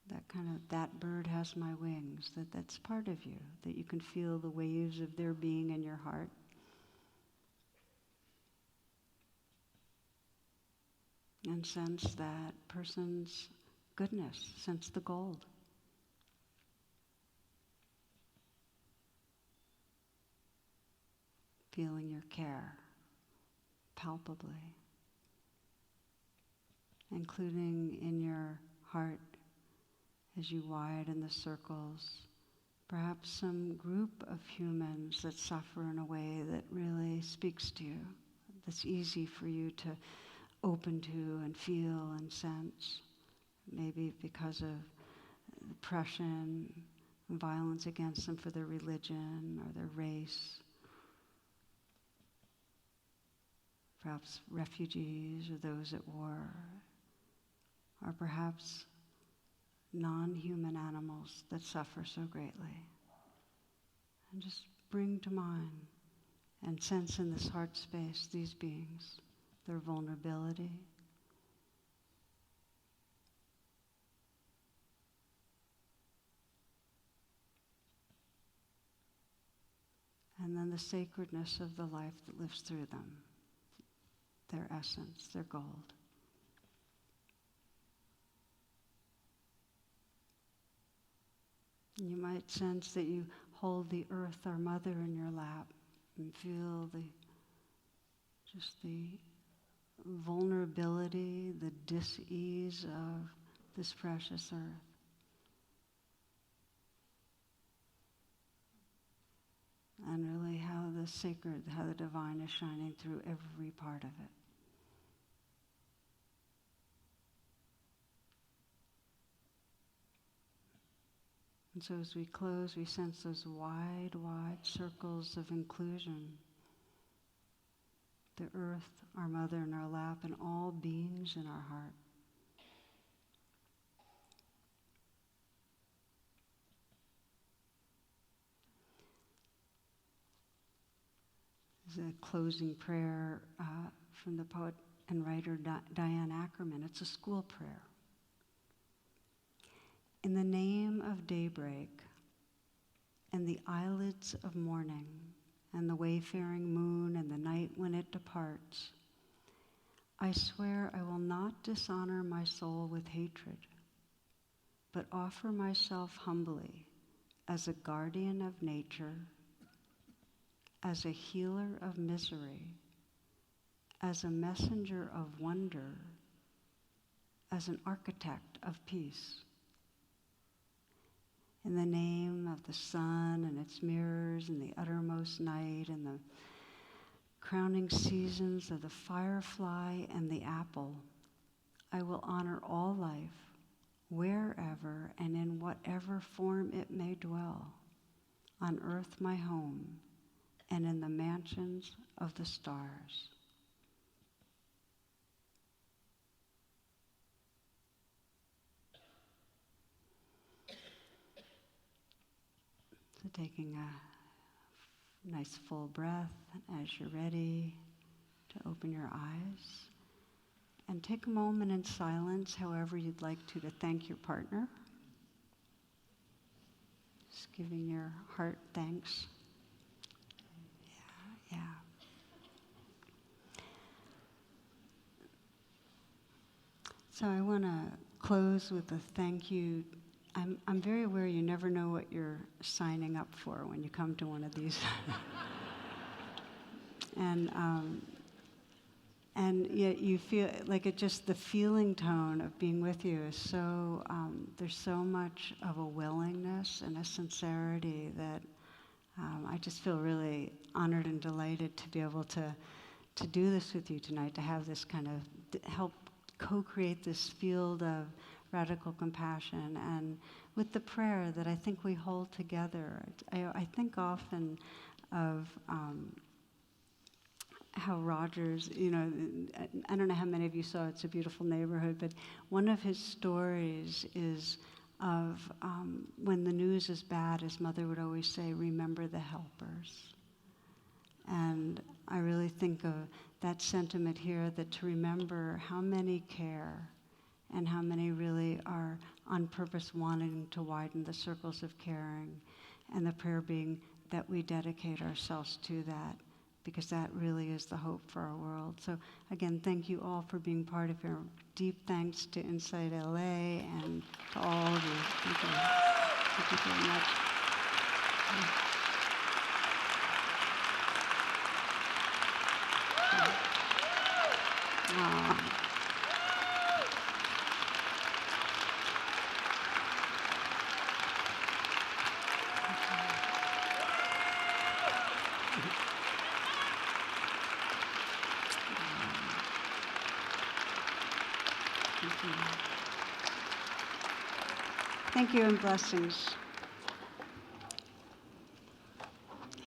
That kind of, that bird has my wings, that's part of you, that you can feel the waves of their being in your heart. And sense that person's goodness, sense the gold. Feeling your care palpably, including in your heart as you widen the circles, perhaps some group of humans that suffer in a way that really speaks to you, that's easy for you to open to and feel and sense, maybe because of oppression, violence against them for their religion or their race, perhaps refugees or those at war, or perhaps non-human animals that suffer so greatly. And just bring to mind and sense in this heart space these beings, their vulnerability, and then the sacredness of the life that lives through them, their essence, their gold. You might sense that you hold the earth, our mother, in your lap and feel just the vulnerability, the dis-ease of this precious earth. And really how the sacred, how the divine is shining through every part of it. And so as we close, we sense those wide, wide circles of inclusion. The earth, our mother in our lap, and all beings in our heart. There's a closing prayer from the poet and writer Diane Ackerman. It's a school prayer. In the name of daybreak, and the eyelids of morning, and the wayfaring moon, and the night when it departs, I swear I will not dishonor my soul with hatred, but offer myself humbly as a guardian of nature, as a healer of misery, as a messenger of wonder, as an architect of peace. In the name of the sun and its mirrors and the uttermost night and the crowning seasons of the firefly and the apple, I will honor all life, wherever and in whatever form it may dwell, on earth my home, and in the mansions of the stars. So taking a nice full breath, and as you're ready to open your eyes, and take a moment in silence, however you'd like to thank your partner. Just giving your heart thanks. Yeah. So I want to close with a thank you. I'm very aware you never know what you're signing up for when you come to one of these. And yet you feel like it just, the feeling tone of being with you is so, there's so much of a willingness and a sincerity that I just feel really honored and delighted to be able to do this with you tonight, to have this kind of help co-create this field of radical compassion, and with the prayer that I think we hold together. I think often of how Rogers, I don't know how many of you saw It's a Beautiful Neighborhood, but one of his stories is of when the news is bad, his mother would always say, remember the helpers. And I really think of that sentiment here, that to remember how many care and how many really are on purpose wanting to widen the circles of caring, and the prayer being that we dedicate ourselves to that, because that really is the hope for our world. So again, thank you all for being part of here. Deep thanks to InsightLA and to all of you. Thank you. Thank you very much. Thank you and blessings.